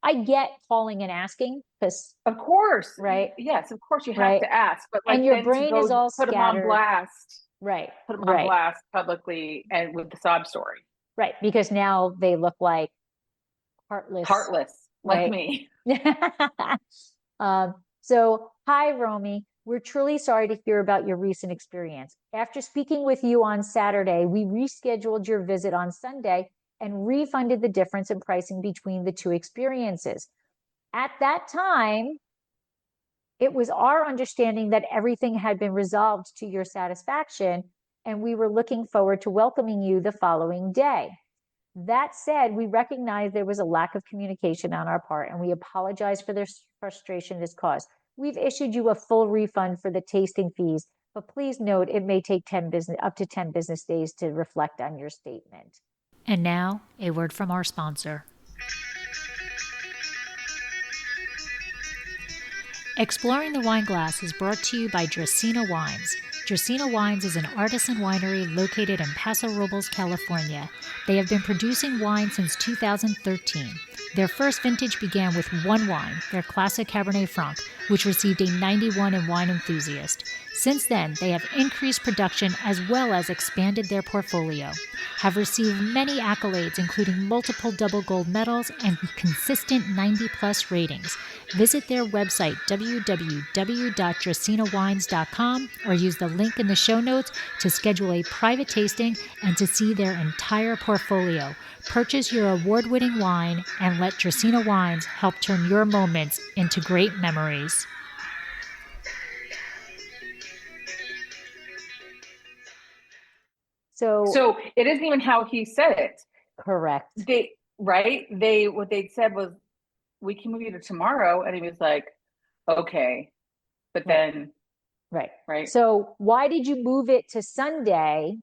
I get calling and asking because, Of course. right, Yes, of course you have right. to ask, but And like your then to brain is go all put them on scattered. blast, Right, put them on right, blast publicly and with the sob story. right. Because now they look like heartless, Heartless, like right? me. So, hi, Romy. We're truly sorry to hear about your recent experience. After speaking with you on Saturday, we rescheduled your visit on Sunday and refunded the difference in pricing between the two experiences. At that time, it was our understanding that everything had been resolved to your satisfaction, and we were looking forward to welcoming you the following day. That said, we recognize there was a lack of communication on our part, and we apologize for the frustration this caused. We've issued you a full refund for the tasting fees, but please note it may take up to 10 business days to reflect on your statement. And now, a word from our sponsor. Exploring the Wine Glass is brought to you by Dracaena Wines. Dracaena Wines is an artisan winery located in Paso Robles, California. They have been producing wine since 2013. Their first vintage began with one wine, their classic Cabernet Franc, which received a 91 in Wine Enthusiast. Since then, they have increased production as well as expanded their portfolio, have received many accolades including multiple double gold medals and consistent 90-plus ratings. Visit their website www.dracaenawines.com or use the link in the show notes to schedule a private tasting and to see their entire portfolio. Purchase your award-winning wine and let Dracaena Wines help turn your moments into great memories. So it isn't even how he said it. Correct. What they said was, we can move you to tomorrow. And he was like, okay. But then. Right. Right. So why did you move it to Sunday?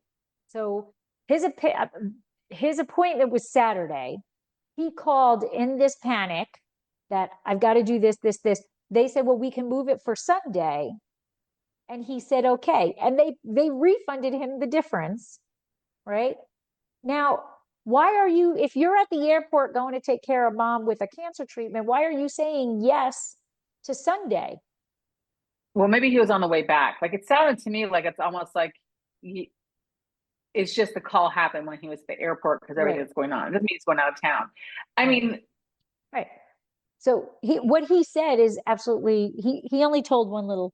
So his appointment was Saturday. He called in this panic that I've got to do this, this, this. They said, well, we can move it for Sunday. And he said, okay. And they refunded him the difference, right? Now, why are you, if you're at the airport going to take care of mom with a cancer treatment, why are you saying yes to Sunday? Well, maybe he was on the way back. Like it sounded to me like it's almost like it's just the call happened when he was at the airport because everything that's going on. It doesn't mean he's going out of town. I mean, right. So what he said is absolutely, he only told one little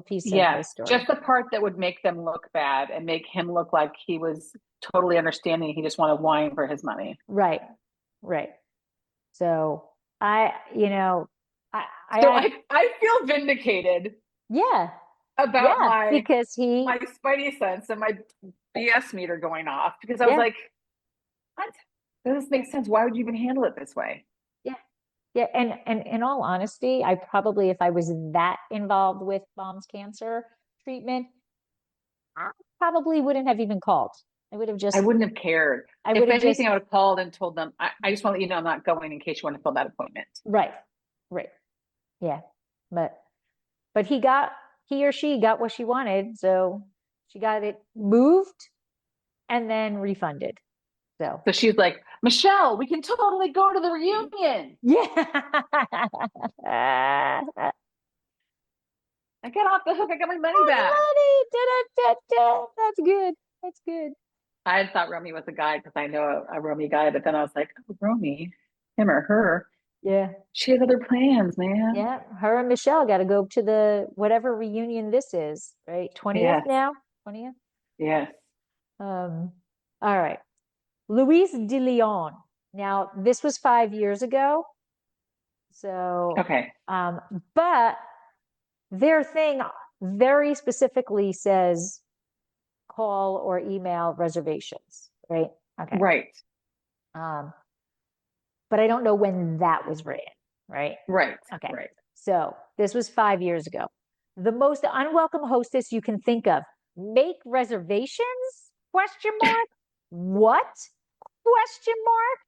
piece of the story. Just the part that would make them look bad and make him look like he was totally understanding. He just wanted wine for his money. Right. So I feel vindicated. Yeah. About because my spidey sense and my BS meter going off because I was like, what? Does this make sense? Why would you even handle it this way? Yeah. And in all honesty, I probably, if I was that involved with mom's cancer treatment, I probably wouldn't have even called. I wouldn't have cared. I would have called and told them, I just want to let you know I'm not going in case you want to fill that appointment. Right. Yeah. But he or she got what she wanted. So she got it moved and then refunded. So she's like, Michelle, we can totally go to the reunion. Yeah. I got off the hook. I got my money back. That's good. I had thought Romy was a guy because I know a Romy guy, but then I was like, oh, Romy, him or her. Yeah. She has other plans, man. Yeah. Her and Michelle got to go to the whatever reunion this is, right? 20th now? 20th? Yes. All right. Luis de Leon. Now, this was 5 years ago. So, okay. But their thing very specifically says call or email reservations, right? Okay. Right. But I don't know when that was written, right? Right. Okay. Right. So this was 5 years ago. The most unwelcome hostess you can think of. Make reservations? Question mark. What? Question mark.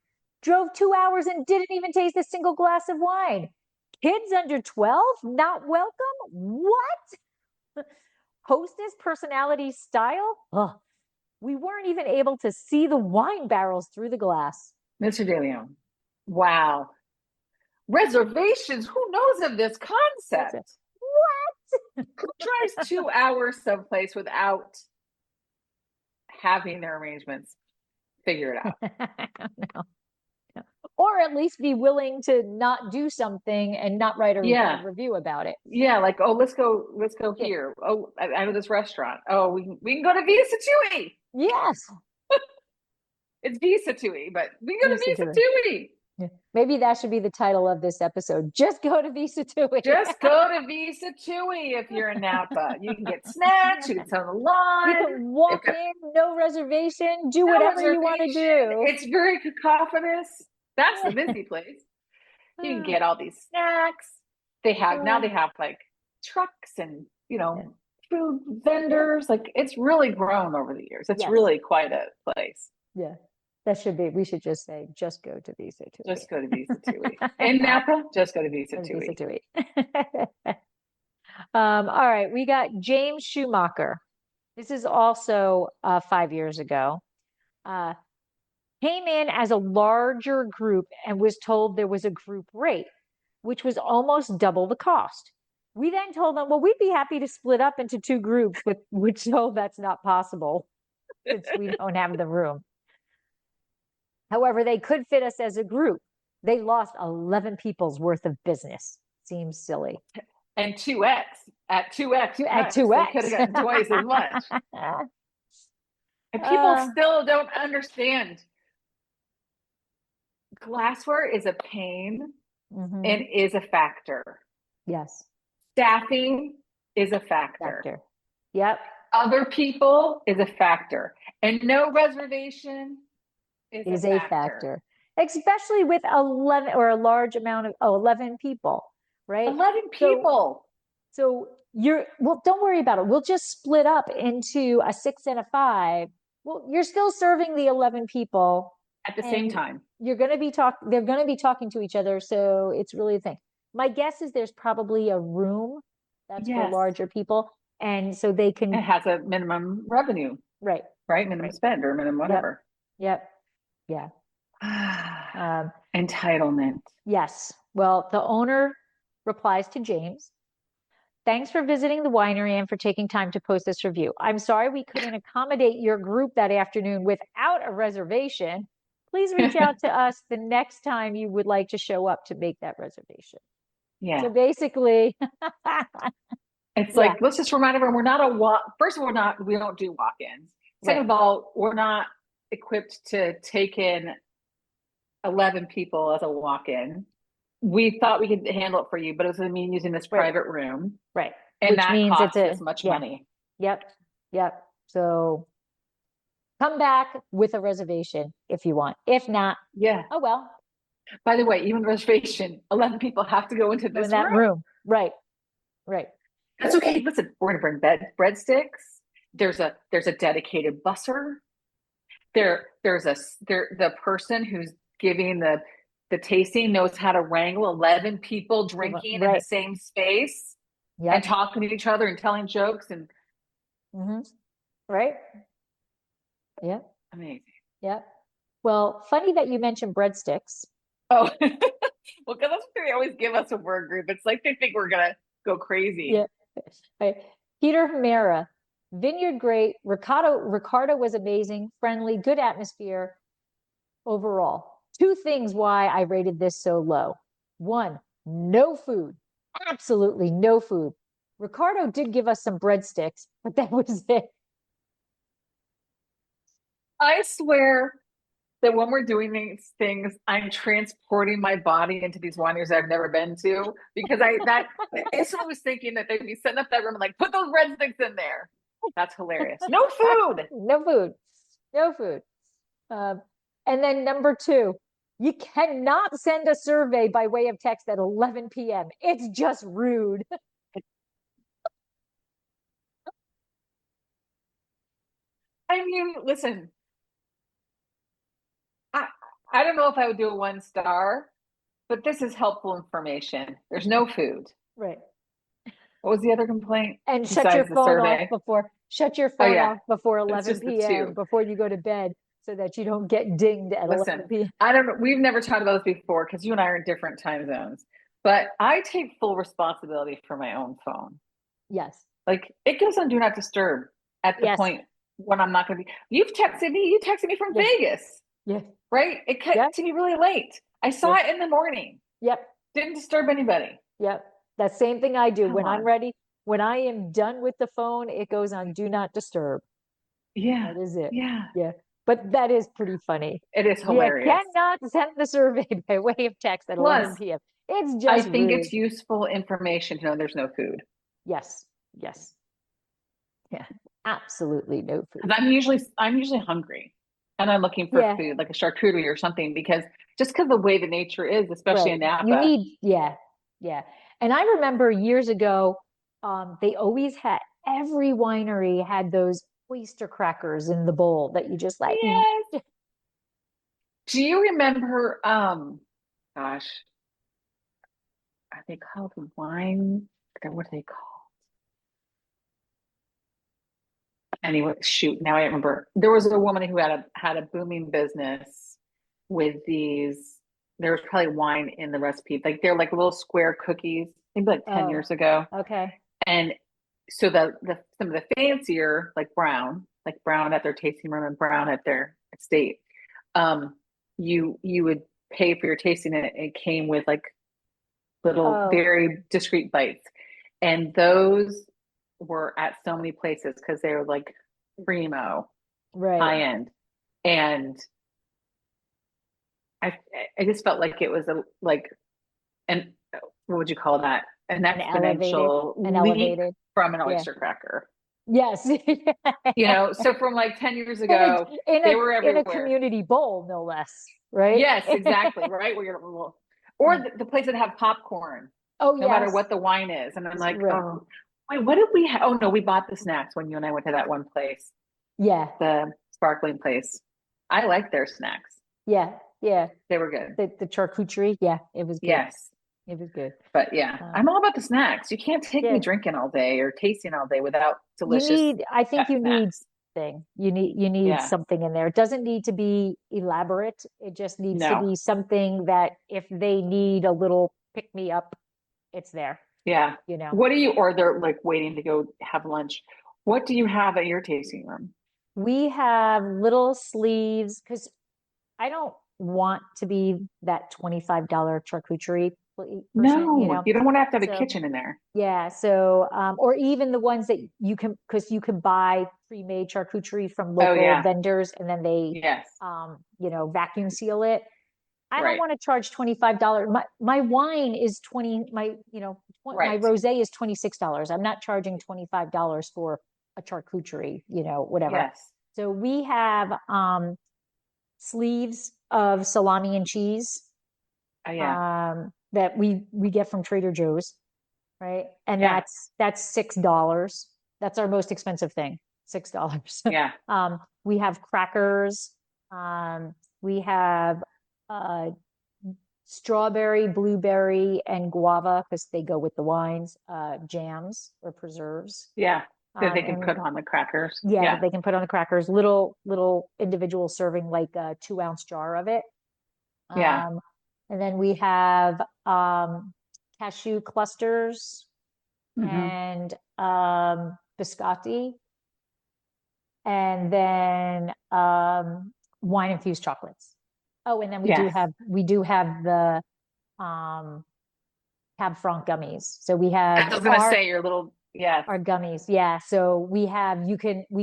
Drove 2 hours and didn't even taste a single glass of wine. Kids under 12? Not welcome? What? Hostess personality style? Ugh. We weren't even able to see the wine barrels through the glass. Mr. De Leon. Wow. Reservations? Who knows of this concept? What? Who drives 2 hours someplace without having their arrangements figure it out? I don't know. Or at least be willing to not do something and not write a review about it. Yeah, like, oh, let's go here. Oh, I know this restaurant. Oh, we can go to Visa Tui. Yes. It's Visa Tui, but we can go to Visa Tui. Yeah. Maybe that should be the title of this episode. Just go to Visa Tui. Just go to Visa Tui if you're in Napa. You can get snacks, you can sit on the lawn. You can walk in, no reservation, do whatever you want to do. It's very cacophonous. That's the busy place. You can get all these snacks. They have like trucks and, food vendors. Like, it's really grown over the years. It's really quite a place. Yeah. We should just say, just go to Visa Tui. Just go to Visa Tui. In Napa, just go to Visa Tui. Visa Tui. All right. We got James Schumacher. This is also 5 years ago. Came in as a larger group and was told there was a group rate, which was almost double the cost. We then told them, well, we'd be happy to split up into 2 groups, but we're told that's not possible since we don't have the room. However, they could fit us as a group. They lost 11 people's worth of business. Seems silly. And 2x. At 2x. At 2x. They could have gotten twice as much. And people still don't understand. Glassware is a pain and is a factor. Yes. Staffing is a factor. Yep. Other people is a factor. And no reservation is a factor. Especially with 11 or a large amount of 11 people, right? 11 people. So don't worry about it. We'll just split up into a 6 and a 5. Well, you're still serving the 11 people at the same time. They're going to be talking to each other. So it's really a thing. My guess is there's probably a room that's for larger people. And so they can. It has a minimum revenue. Right. Minimum spend or minimum whatever. Yep. Yeah. Entitlement. Yes. Well, the owner replies to James. Thanks for visiting the winery and for taking time to post this review. I'm sorry we couldn't accommodate your group that afternoon without a reservation. Please reach out to us the next time you would like to show up to make that reservation. Yeah. So basically, it's like, let's just remind everyone, we're not first of all, we don't do walk-ins. Second of all, we're not equipped to take in 11 people as a walk-in. We thought we could handle it for you, but it was going to mean using this private room. Right. And which that means costs as much money. Yep. So come back with a reservation if you want. If not, oh well. By the way, even reservation, 11 people have to go into this room. Right. That's okay. Listen, we're going to bring breadsticks. There's a dedicated busser. The person who's giving the tasting knows how to wrangle 11 people drinking in the same space and talking to each other and telling jokes and right. Yeah. Amazing. Yeah. Well, funny that you mentioned breadsticks. Oh, well, because that's what they always give us when we're a group. It's like they think we're gonna go crazy. Yeah. Right. Peter Hamera, vineyard great. Ricardo was amazing, friendly, good atmosphere overall. 2 things why I rated this so low. 1, no food. Absolutely no food. Ricardo did give us some breadsticks, but that was it. I swear that when we're doing these things, I'm transporting my body into these wineries I've never been to, because I was thinking that they'd be setting up that room and like, put those breadsticks in there. That's hilarious. No food. No food. And then number 2, you cannot send a survey by way of text at 11 p.m. It's just rude. I mean, listen, I I don't know if I would do a 1 star, but this is helpful information. There's no food. Right. What was the other complaint And besides the survey? shut your Oh phone yeah, off before it's 11 just the p.m. two. before you go to bed so that you don't get dinged at 11 Listen, p.m. I don't know. We've never talked about this before because you and I are in different time zones, but I take full responsibility for my own phone. Yes. Like it goes on do not disturb at the Yes. point when I'm not going to be. You texted me from Yes. Vegas, Yes. right? It cut Yep. to me really late. I saw Yep. it in the morning. Yep. Didn't disturb anybody. Yep. That same thing I do Come when I'm on. ready. When I am done with the phone, it goes on do not disturb. Yeah. That is it. Yeah. Yeah. But that is pretty funny. It is You hilarious. cannot send the survey by way of text at Plus, 11 p.m. It's I just think rude. it's useful information to know there's no food. Yes. Yes. Yeah. Absolutely no food. Because I'm usually hungry and I'm looking for Yeah. food, like a charcuterie or something, because the way the nature is, especially in Right. You Napa. need, yeah. Yeah. And I remember years ago, they always had, every winery had those oyster crackers in the bowl that you just like, Yes. Do you remember gosh, are they called wine? What are they called? Anyway, shoot, now I remember. There was a woman who had a booming business with these. There was probably wine in the recipe. Like they're like little square cookies, maybe like 10 oh, years ago. okay. And so the some of the fancier, like brown at their tasting room and brown at their estate, you would pay for your tasting and it came with like little Oh, very discreet bites. And those were at so many places because they were like primo right. high end. And I I just felt like it was a like an what would you call that? An exponential An leap elevated. from an Yeah. oyster cracker. Yes. So from like 10 years In a, ago, they were in a everywhere. community bowl, no less, right? Yes, exactly, right? Or the place that have popcorn, Oh, no matter yes. what the wine is. And I'm like, Right. oh, wait, what did we have? Oh no, we bought the snacks when you and I went to that one place, Yeah. the sparkling place. I like their snacks. Yeah. Yeah. They were good. The charcuterie. Yeah. It was good. Yes. It was good. But yeah, Um, I'm all about the snacks. You can't take me yeah. drinking all day or tasting all day without delicious I think you need snacks. thing. You need Yeah. something in there. It doesn't need to be elaborate. It just needs to No. be something that if they need a little pick me up, it's there, Yeah. you know. What do you, or they're like waiting to go have lunch. What do you have at your tasting room? We have little sleeves because I don't want to be that $25 charcuterie person, you No, know. you don't want to have a So kitchen in there. yeah, so or even the ones that you can because you can buy pre-made charcuterie from Oh local yeah. vendors and then they Yes. vacuum seal it. I don't Right. want to charge $25. My wine is 20 my Right. rosé is $26. I'm not charging $25 for a charcuterie, whatever. Yes. So we have sleeves of salami and cheese Oh yeah. that we get from Trader Joe's, right? And Yeah. that's $6. That's our most expensive thing, $6. Yeah. We have crackers. We have strawberry, blueberry, and guava because they go with the wines, jams or preserves. Yeah. That they can And put on the crackers. yeah, Yeah. that they can put on the crackers, little individual serving, like a 2-ounce jar of it. Yeah. And then we have cashew clusters Hmm. and biscotti, and then wine infused chocolates. Oh, and then Yes. we do have the um Cab Franc gummies. So we I have was gonna say your little yes. our gummies. Yeah. So we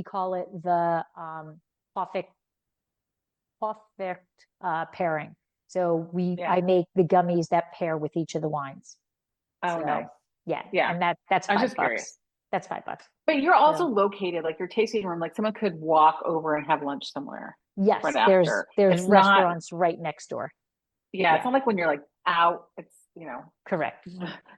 call it the perfect pairing. So Yeah. I make the gummies that pair with each of the wines. Oh So nice. yeah, Yeah. and that's I was $5. just curious. That's $5. But you're also So located, like your tasting room, like someone could walk over and have lunch somewhere right yes, after. there's It's not, restaurants right next door. yeah, it's Yeah, not like when you're like out, it's, correct.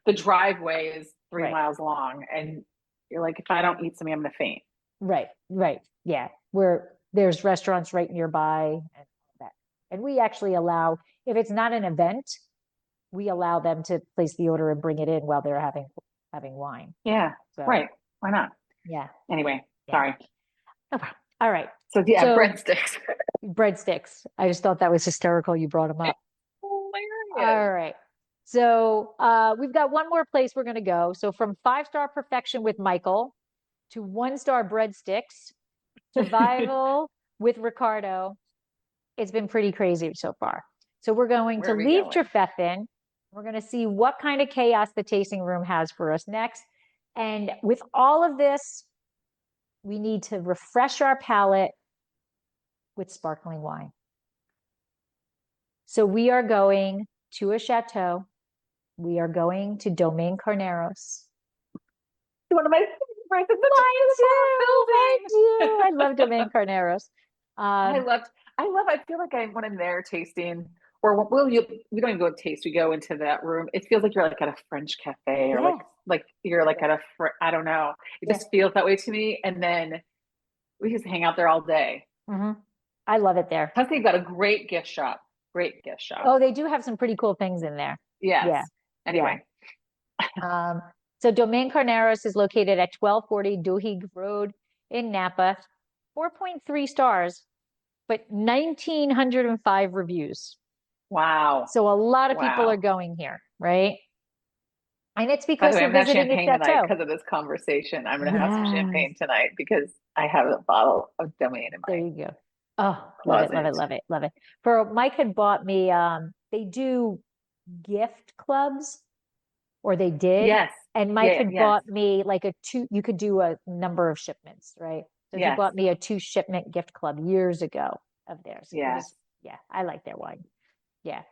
the driveway is three Right. miles long and you're like, if I don't eat something, I'm gonna faint. Right. Right. Yeah. where there's restaurants right nearby and that. And we actually allow, if it's not an event, we allow them to place the order and bring it in while they're having wine. Yeah. So, Right. Why not? yeah. Anyway, Yeah. sorry. No problem. All right. So yeah, So- breadsticks. Breadsticks. I just thought that was hysterical. You brought them up. Hilarious. All right. So we've got one more place we're going to go. So from 5-star perfection with Michael to 1-star breadsticks, survival with Ricardo. It's been pretty crazy so far. So we're going Where to are we leave going? Trefethen. We're going to see what kind of chaos the tasting room has for us next. And with all of this, we need to refresh our palate with sparkling wine. So we are going to a chateau. We are going to Domaine Carneros. One of my favorites. It's I love Domaine Carneros. I feel like when I'm there tasting, or we don't even go taste, we go into that room. It feels like you're like at a French cafe or Yeah. like you're like at I don't know. It just feels that way to me. And then we just hang out there all day. Mm-hmm. I love it there. Plus they've got a great gift shop. Great gift shop. Oh, they do have some pretty cool things in there. Yes. Yeah. Anyway. So Domaine Carneros is located at 1240 Duhigg Road in Napa. 4.3 stars, but 1,905 reviews. Wow. So a lot of people are going here, right? And it's because they're visiting the chateau. Because of this conversation. I'm going to have some champagne tonight because I have a bottle of Domaine in There my you go. Oh, love it, love it, love it, love it. For Mike had bought me, they do gift clubs, or they did. Yes. And Mike had bought me like you could do a number of shipments, right? So he bought me a 2-shipment gift club years ago of theirs. Yes. I like their wine. Yeah.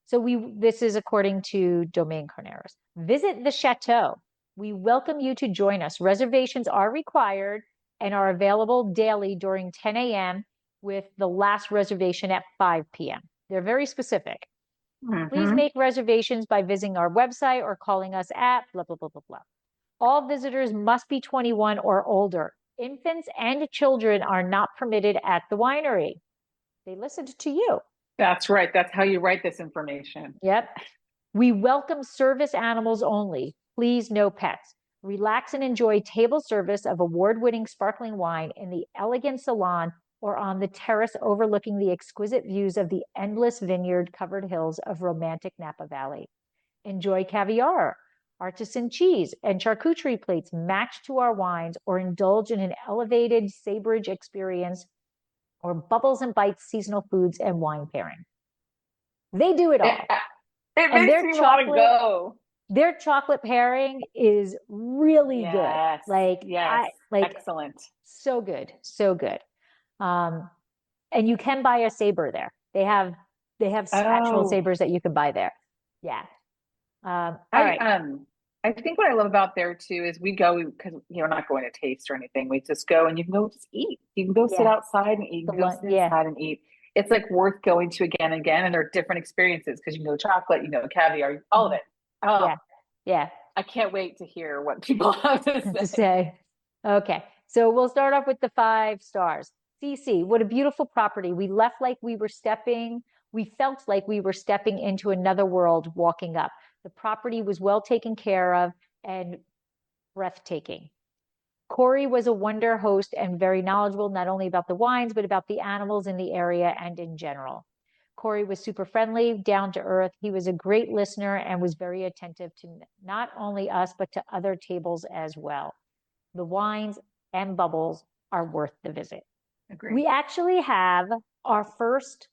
So this is according to Domaine Carneros. Visit the chateau. We welcome you to join us. Reservations are required and are available daily during 10 a.m. with the last reservation at 5 p.m. They're very specific. Mm-hmm. Please make reservations by visiting our website or calling us at blah, blah, blah, blah, blah. All visitors must be 21 or older. Infants and children are not permitted at the winery. They listened to you. That's right. That's how you write this information. Yep. We welcome service animals only. Please, no pets. Relax and enjoy table service of award-winning sparkling wine in the elegant salon or on the terrace overlooking the exquisite views of the endless vineyard-covered hills of romantic Napa Valley. Enjoy caviar, artisan cheese, and charcuterie plates matched to our wines, or indulge in an elevated saberage experience, or bubbles and bites seasonal foods and wine pairing. They do it all. It makes me want to go. Their chocolate pairing is really good. Excellent. So good, so good. And you can buy a saber there. They have actual sabers that you can buy there. Yeah. All right. I think what I love about there too is we go because we're not going to taste or anything. We just go and you can go just eat. You can go sit outside and eat. You can go sit inside and eat. It's like worth going to again and again. And there are different experiences because you can go chocolate, you know, caviar, all of it. Oh, yeah. I can't wait to hear what people have to say. Okay. So we'll start off with the 5 stars. CC, what a beautiful property. We felt like we were stepping into another world walking up. The property was well taken care of and breathtaking. Corey was a wonder host and very knowledgeable, not only about the wines, but about the animals in the area and in general. Corey was super friendly, down to earth. He was a great listener and was very attentive to not only us, but to other tables as well. The wines and bubbles are worth the visit. Agreed. We actually have our first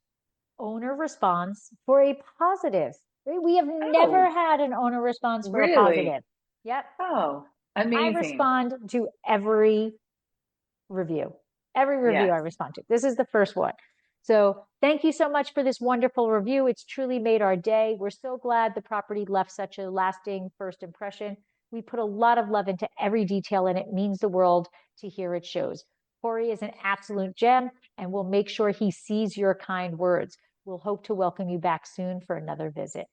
owner response for a positive. We have never had an owner response for a positive. Yep. Oh, amazing. I respond to every review. Every review I respond to. This is the first one. So thank you so much for this wonderful review. It's truly made our day. We're so glad the property left such a lasting first impression. We put a lot of love into every detail, and it means the world to hear it shows. Corey is an absolute gem, and we'll make sure he sees your kind words. We'll hope to welcome you back soon for another visit.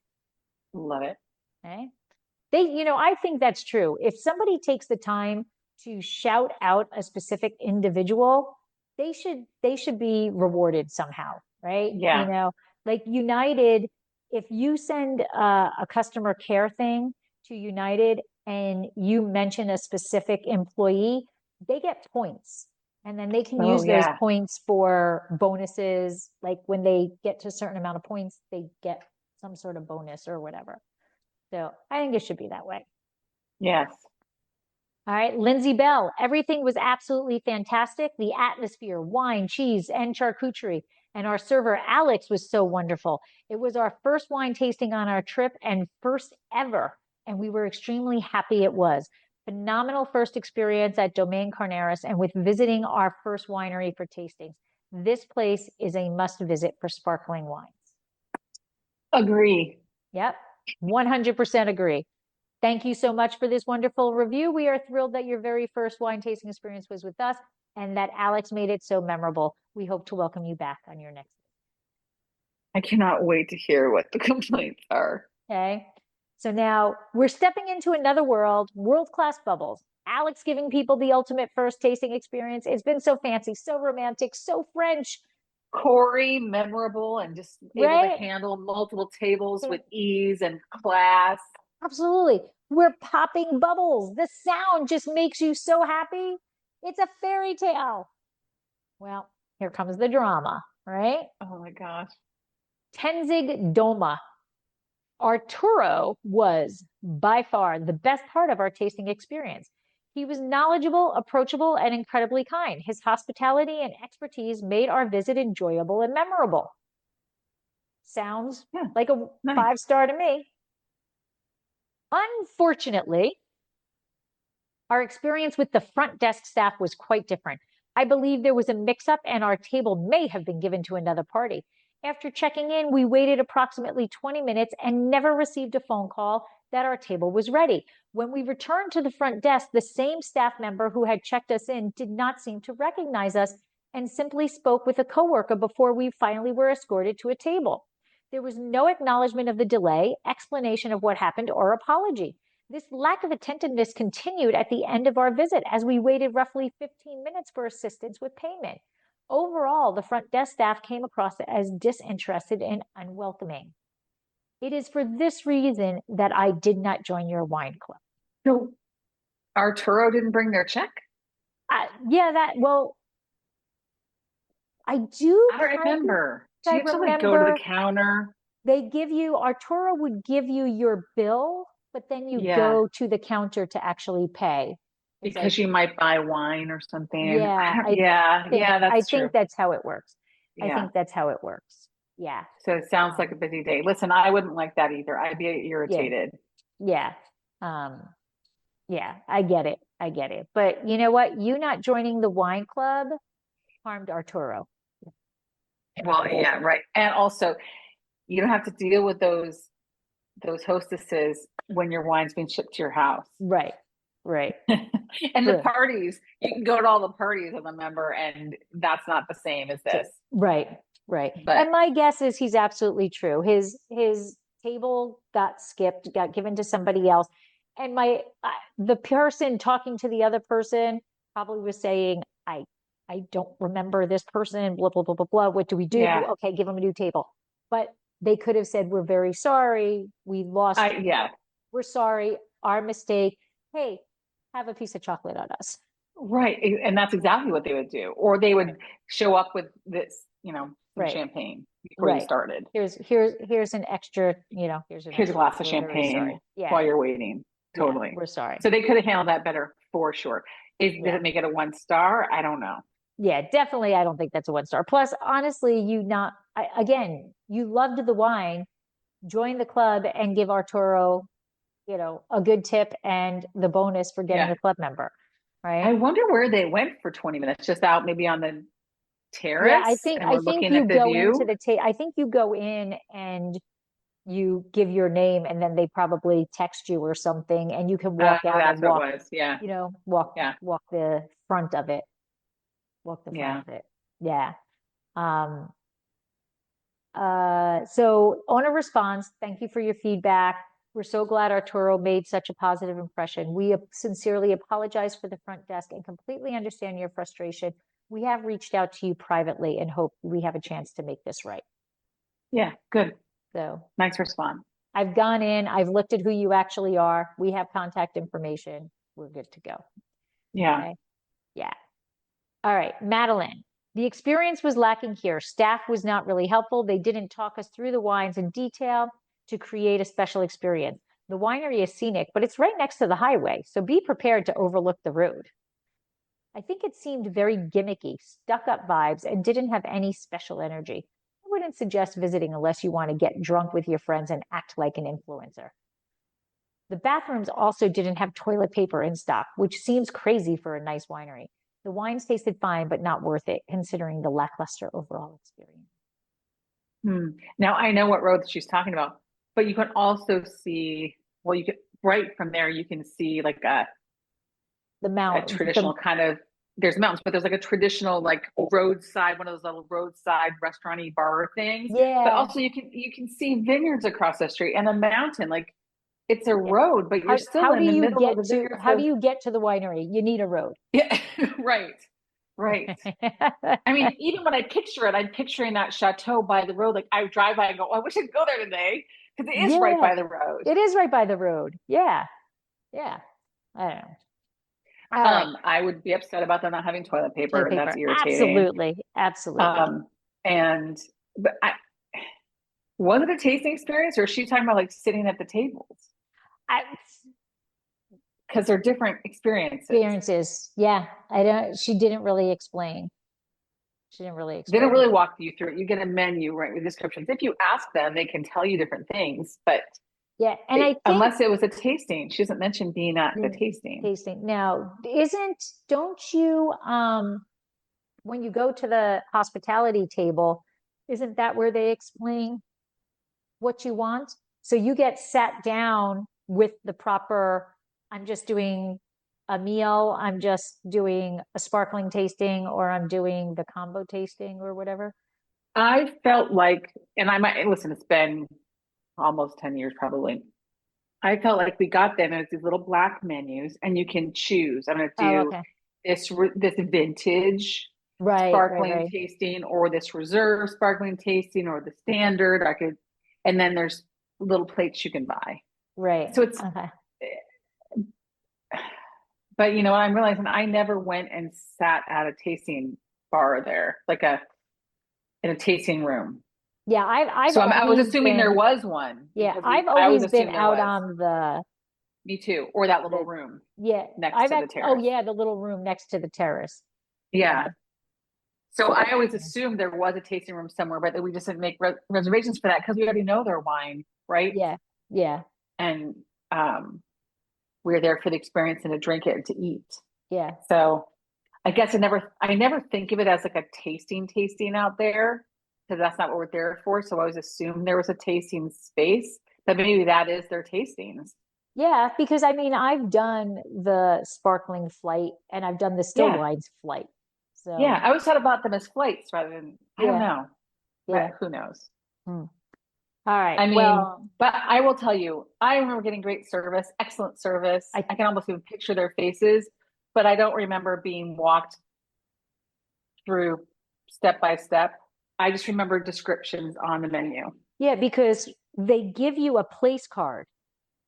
Love it. Okay. I think that's true. If somebody takes the time to shout out a specific individual, they should be rewarded somehow, right? Yeah. Like United, if you send a customer care thing to United and you mention a specific employee, they get points. And then they can Oh, use those yeah. points for bonuses. Like when they get to a certain amount of points, they get some sort of bonus or whatever. So I think it should be that way. Yes. All right, Lindsay Bell, everything was absolutely fantastic. The atmosphere, wine, cheese, and charcuterie. And our server, Alex, was so wonderful. It was our first wine tasting on our trip and first ever. And we were extremely happy it was. Phenomenal first experience at Domaine Carneros and with visiting our first winery for tastings. This place is a must visit for sparkling wines. Agree. Yep, 100% agree. Thank you so much for this wonderful review. We are thrilled that your very first wine tasting experience was with us and that Alex made it so memorable. We hope to welcome you back on your next. I cannot wait to hear what the complaints are. Okay. So now we're stepping into another world-class bubbles. Alex giving people the ultimate first tasting experience. It's been so fancy, so romantic, so French. Corey, memorable and just able to handle multiple tables with ease and class. Absolutely. We're popping bubbles. The sound just makes you so happy. It's a fairy tale. Well, here comes the drama, right? Oh my gosh. Tenzing Doma. Arturo was by far the best part of our tasting experience. He was knowledgeable, approachable, and incredibly kind. His hospitality and expertise made our visit enjoyable and memorable. Sounds like a 5-star to me. Unfortunately, our experience with the front desk staff was quite different. I believe there was a mix-up and our table may have been given to another party. After checking in, we waited approximately 20 minutes and never received a phone call that our table was ready. When we returned to the front desk, the same staff member who had checked us in did not seem to recognize us and simply spoke with a coworker before we finally were escorted to a table. There was no acknowledgement of the delay, explanation of what happened, or apology. This lack of attentiveness continued at the end of our visit as we waited roughly 15 minutes for assistance with payment. Overall, the front desk staff came across as disinterested and unwelcoming. It is for this reason that I did not join your wine club. So Arturo didn't bring their check? I I don't remember. Do you have to like go to the counter? Arturo would give you your bill, but then you go to the counter to actually pay. Because you might buy wine or something. Yeah. That's true. I think that's how it works. Yeah. I think that's how it works. Yeah. So it sounds like a busy day. Listen, I wouldn't like that either. I'd be irritated. Yeah. Yeah, I get it. I get it. But you know what? You not joining the wine club harmed Arturo. Well, yeah, right. And also, you don't have to deal with those hostesses when your wine's being shipped to your house. Right. And the parties, you can go to all the parties as a member, and that's not the same as this. Right. But, and my guess is he's absolutely true. His table got skipped, got given to somebody else. And the person talking to the other person probably was saying, I don't remember this person, blah, blah, blah, blah, blah. What do we do? Yeah. Okay, give them a new table. But they could have said, we're very sorry. We lost. We're sorry. Our mistake. Hey, have a piece of chocolate on us. Right. And that's exactly what they would do. Or they would show up with this, some champagne before you started. Here's an extra, here's a glass of champagne while you're waiting. Totally. Yeah, we're sorry. So they could have handled that better for sure. Did it make it a 1-star? I don't know. Yeah, definitely. I don't think that's a 1-star. Plus, honestly, you loved the wine, join the club and give Arturo, a good tip and the bonus for getting a club member. Right. I wonder where they went for 20 minutes, just out maybe on the terrace. Yeah, I think you go into I think you go in and you give your name and then they probably text you or something and you can walk out and walk, it was. Yeah. Walk the front of it. Walk the front of it. Yeah. So owner response, thank you for your feedback. We're so glad Arturo made such a positive impression. We sincerely apologize for the front desk and completely understand your frustration. we have reached out to you privately and hope we have a chance to make this right. Yeah, good. So Nice response. I've gone in, I've looked at who you actually are. We have contact information. We're good to go. Yeah. Okay. Yeah. All right, Madeline. The experience was lacking here. Staff was not really helpful. They didn't talk us through the wines in detail to create a special experience. The winery is scenic, but it's right next to the highway, so be prepared to overlook the road. I think it seemed very gimmicky, stuck-up vibes, and didn't have any special energy. I wouldn't suggest visiting unless you want to get drunk with your friends and act like an influencer. The bathrooms also didn't have toilet paper in stock, which seems crazy for a nice winery. The wines tasted fine, but not worth it, considering the lackluster overall experience. Now I know what road she's talking about, but you can also see, well, you can right from there, you can see like The a mountains. traditional kind of, there's mountains, but there's like a traditional like roadside, one of those little roadside restaurant-y bar things. Yeah. But also you can see vineyards across the street and a mountain. Like it's a road, but you're still in the middle of the vineyard. How do you get to the winery? You need a road. Yeah, right. Right. I mean, even when I picture it, I'm picturing that chateau by the road. Like I drive by and go, oh, I wish I could go there today because it is right by the road. It is right by the road. Yeah. Yeah. I don't know. I would be upset about them not having toilet paper. That's irritating. Absolutely. Absolutely. But was it a tasting experience or is she talking about like sitting at the tables? Because they're different experiences. Yeah. She didn't really explain. They don't really walk you through it. You get a menu, right, with descriptions. If you ask them, they can tell you different things, but yeah, and I think, unless it was a tasting, she doesn't mention being at the tasting. Now, don't you, when you go to the hospitality table, isn't that where they explain what you want? So you get sat down with the proper, I'm just doing a meal, I'm just doing a sparkling tasting, or I'm doing the combo tasting or whatever. I felt like, and I might, listen, it's been almost 10 years probably. I felt like we got them and it's these little black menus and you can choose. I'm going to do this vintage sparkling tasting or this reserve sparkling tasting or the standard. And then there's little plates you can buy. Right. So it's, but you know what I'm realizing, I never went and sat at a tasting bar there, like in a tasting room. Yeah, I was assuming there was one. Yeah, I've always been out on the. Me too, or that little room. Yeah, next to the terrace. Oh yeah, the little room next to the terrace. Yeah. So I always assumed there was a tasting room somewhere, but we just didn't make reservations for that because we already know their wine, right? Yeah, yeah. And we're there for the experience and to drink it and to eat. Yeah. So I guess I never think of it as like a tasting out there, because that's not what we're there for. So I always assumed there was a tasting space, but maybe that is their tastings. Yeah, because I mean, I've done the sparkling flight and I've done the still wines flight. So yeah, I always thought about them as flights rather than, I don't know. Yeah. But who knows? All right. I mean, but I will tell you, I remember getting great service, excellent service. I can almost even picture their faces, but I don't remember being walked through step by step. I just remember descriptions on the menu. Yeah, because they give you a place card.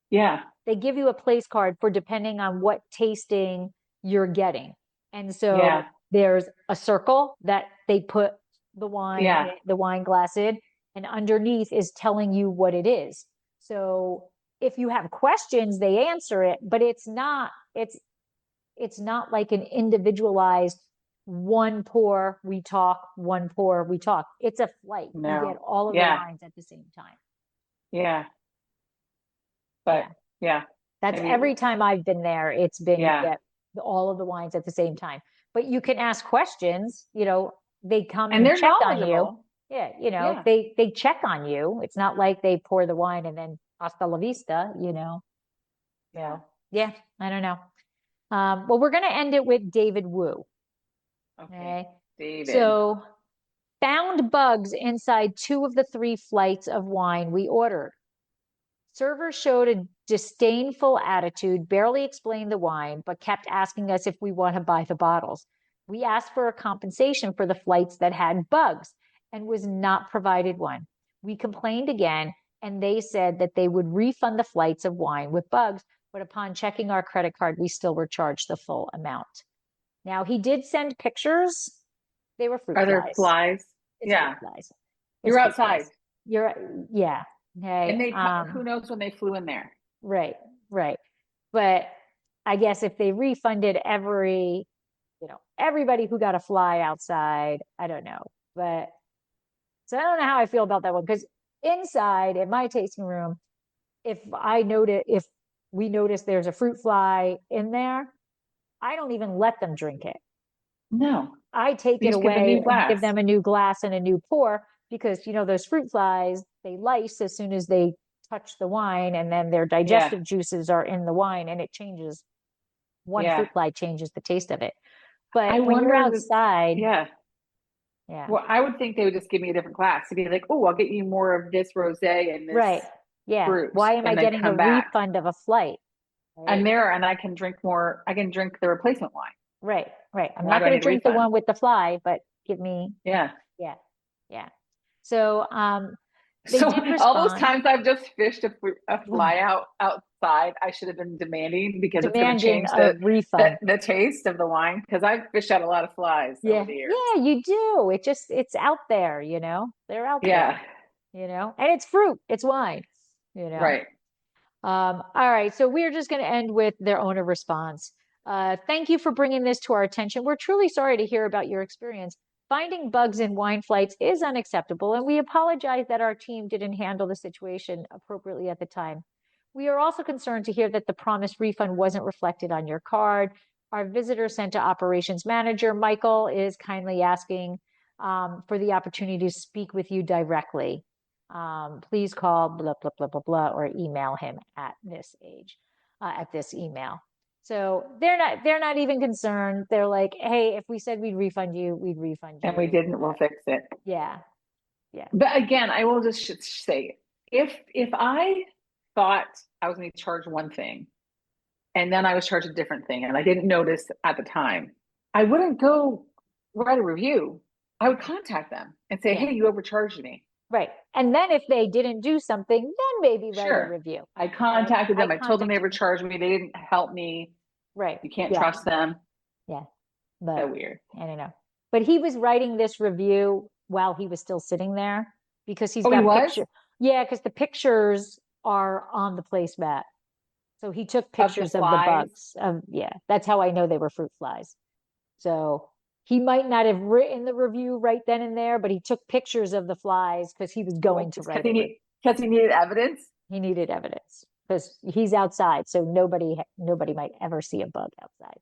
Yeah. They give you a place card for depending on what tasting you're getting. And so there's a circle that they put the wine glass in, and underneath is telling you what it is. So if you have questions, they answer it, but it's not like an individualized one pour, we talk, one pour, we talk. It's a flight. No. You get all of the wines at the same time. Yeah. But that's every time I've been there, it's been get all of the wines at the same time. But you can ask questions, you know, they come and check on you. Yeah, you know, they check on you. It's not like they pour the wine and then hasta la vista, you know. Yeah. Yeah, I don't know. Well, we're going to end it with David Wu. Okay. David. So, found bugs inside 2 of the 3 flights of wine we ordered. Server showed a disdainful attitude, barely explained the wine, but kept asking us if we want to buy the bottles. We asked for a compensation for the flights that had bugs and was not provided one. We complained again, and they said that they would refund the flights of wine with bugs, but upon checking our credit card, we still were charged the full amount. Now, he did send pictures. They were fruit Are flies. there flies? It's Yeah. fruit flies. You're It's fruit outside. flies. Yeah. Okay. And they, who knows when they flew in there? Right. But I guess if they refunded everybody who got a fly outside, I don't know. But so I don't know how I feel about that one, because inside in my tasting room, if we notice there's a fruit fly in there, I don't even let them drink it. No. I take it away and give them a new glass and a new pour, because those fruit flies, they lyse as soon as they touch the wine, and then their digestive juices are in the wine, and it changes. One fruit fly changes the taste of it. But when you're outside, yeah. Well, I would think they would just give me a different glass to be like, oh, I'll get you more of this rosé and this fruit. Why am I getting a refund of a flight? Right? And I can drink more. I can drink the replacement wine. Right. I'm not going to drink the one with the fly, but give me. Yeah. So, all those times I've just fished a fly outside, I should have been demanding, because it's going to change the taste of the wine, because I've fished out a lot of flies over the years. Yeah, you do. It's out there, they're out there, and it's fruit, it's wine, Right. All right. So we're just going to end with their owner response. Thank you for bringing this to our attention. We're truly sorry to hear about your experience. Finding bugs in wine flights is unacceptable, and we apologize that our team didn't handle the situation appropriately at the time. We are also concerned to hear that the promised refund wasn't reflected on your card. Our visitor center operations manager, Michael, is kindly asking for the opportunity to speak with you directly. Please call blah, blah, blah, blah, blah, or email him at this email. So they're not even concerned. They're like, hey, if we said we'd refund you, we'd refund you. And we didn't, we'll fix it. Yeah. But again, I will just say, if I thought I was going to charge one thing and then I was charged a different thing and I didn't notice at the time, I wouldn't go write a review. I would contact them and say, hey, you overcharged me. Right. And then if they didn't do something, then maybe write a review. I contacted them. I told them they overcharged me. They didn't help me. Right. You can't trust them. Yeah. But so weird. I don't know. But he was writing this review while he was still sitting there, because he's got pictures. Yeah, because the pictures are on the placemat. So he took pictures of the bugs. That's how I know they were fruit flies. So he might not have written the review right then and there, but he took pictures of the flies because he was going to write it. Because he needed evidence? He needed evidence because he's outside, so nobody might ever see a bug outside.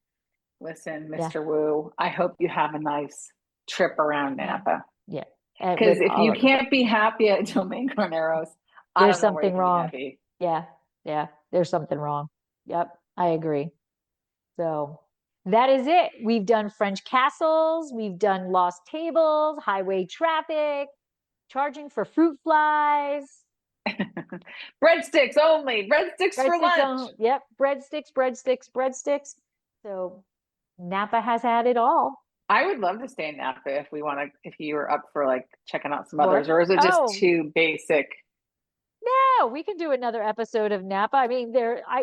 Listen, Mr. Wu, I hope you have a nice trip around Napa. Yeah. Because if you can't be happy at Domaine Carneros, there's something wrong. Yeah. There's something wrong. Yep, I agree. So that is it. We've done French castles. We've done lost tables, highway traffic, charging for fruit flies. Breadsticks only. Breadsticks for lunch. Yep. Breadsticks. So Napa has had it all. I would love to stay in Napa if you were up for like checking out some others, or is it just too basic? No, we can do another episode of Napa. I mean,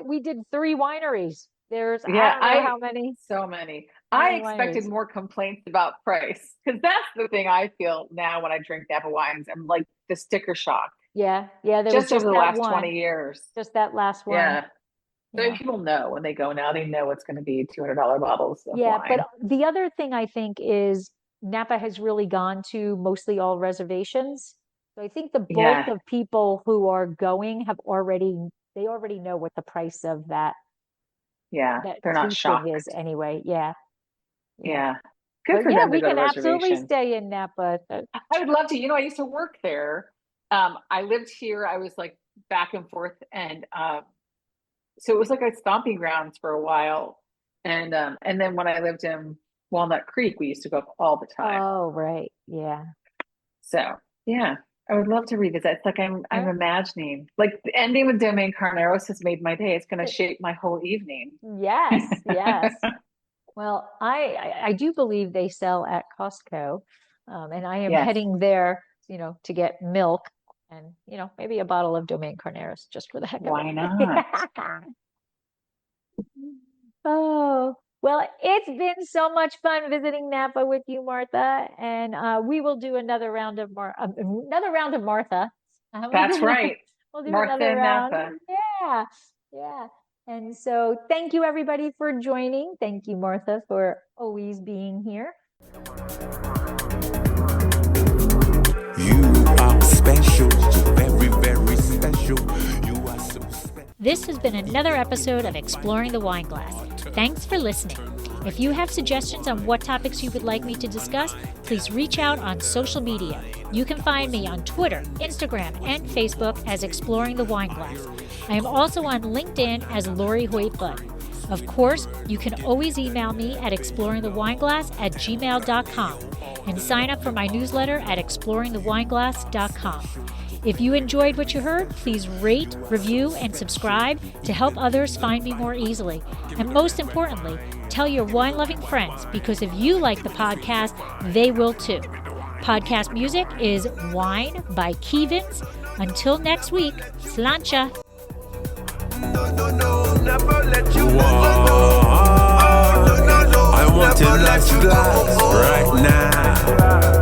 we did 3 wineries. There's I don't know how many. So many. I expected more complaints about price, because that's the thing I feel now when I drink Napa wines. I'm like the sticker shock. Yeah. There just over the last 20 years. Just that last one. Yeah. So people know when they go now, they know it's going to be $200 bottles of wine. But the other thing I think is Napa has really gone to mostly all reservations. So I think the bulk of people who are going already know what the price of that. Yeah, they're not shocked. Is anyway. Yeah. Good for them. We can absolutely stay in Napa. I would love to. I used to work there. I lived here. I was like back and forth, and so it was like a stomping grounds for a while. And then when I lived in Walnut Creek, we used to go up all the time. Oh, right. Yeah. So I would love to revisit. It's like I'm imagining, like the ending with Domaine Carneros has made my day. It's going to shape my whole evening. Yes. Well, I do believe they sell at Costco, and I am Yes. heading there, to get milk and, maybe a bottle of Domaine Carneros just for the heck of it. Why not? Oh, well, it's been so much fun visiting Napa with you, Martha, and we will do another round of Martha. That's right. We'll do Martha another and round. Napa. Yeah, yeah. And so thank you everybody for joining. Thank you, Martha, for always being here. You are special, very, very special. You are so special. This has been another episode of Exploring the Wine Glass. Thanks for listening. If you have suggestions on what topics you would like me to discuss, please reach out on social media. You can find me on Twitter, Instagram, and Facebook as Exploring the Wine Glass. I am also on LinkedIn as Lori Hoyt Budd. Of course, you can always email me at exploringthewineglass@gmail.com and sign up for my newsletter at exploringthewineglass.com. If you enjoyed what you heard, please rate, review, and subscribe to help others find me more easily. And most importantly, tell your wine-loving friends, because if you like the podcast, they will too. Podcast music is Wine by Kevins. Until next week, Slainte. Never let you go. I want a nice glass right now.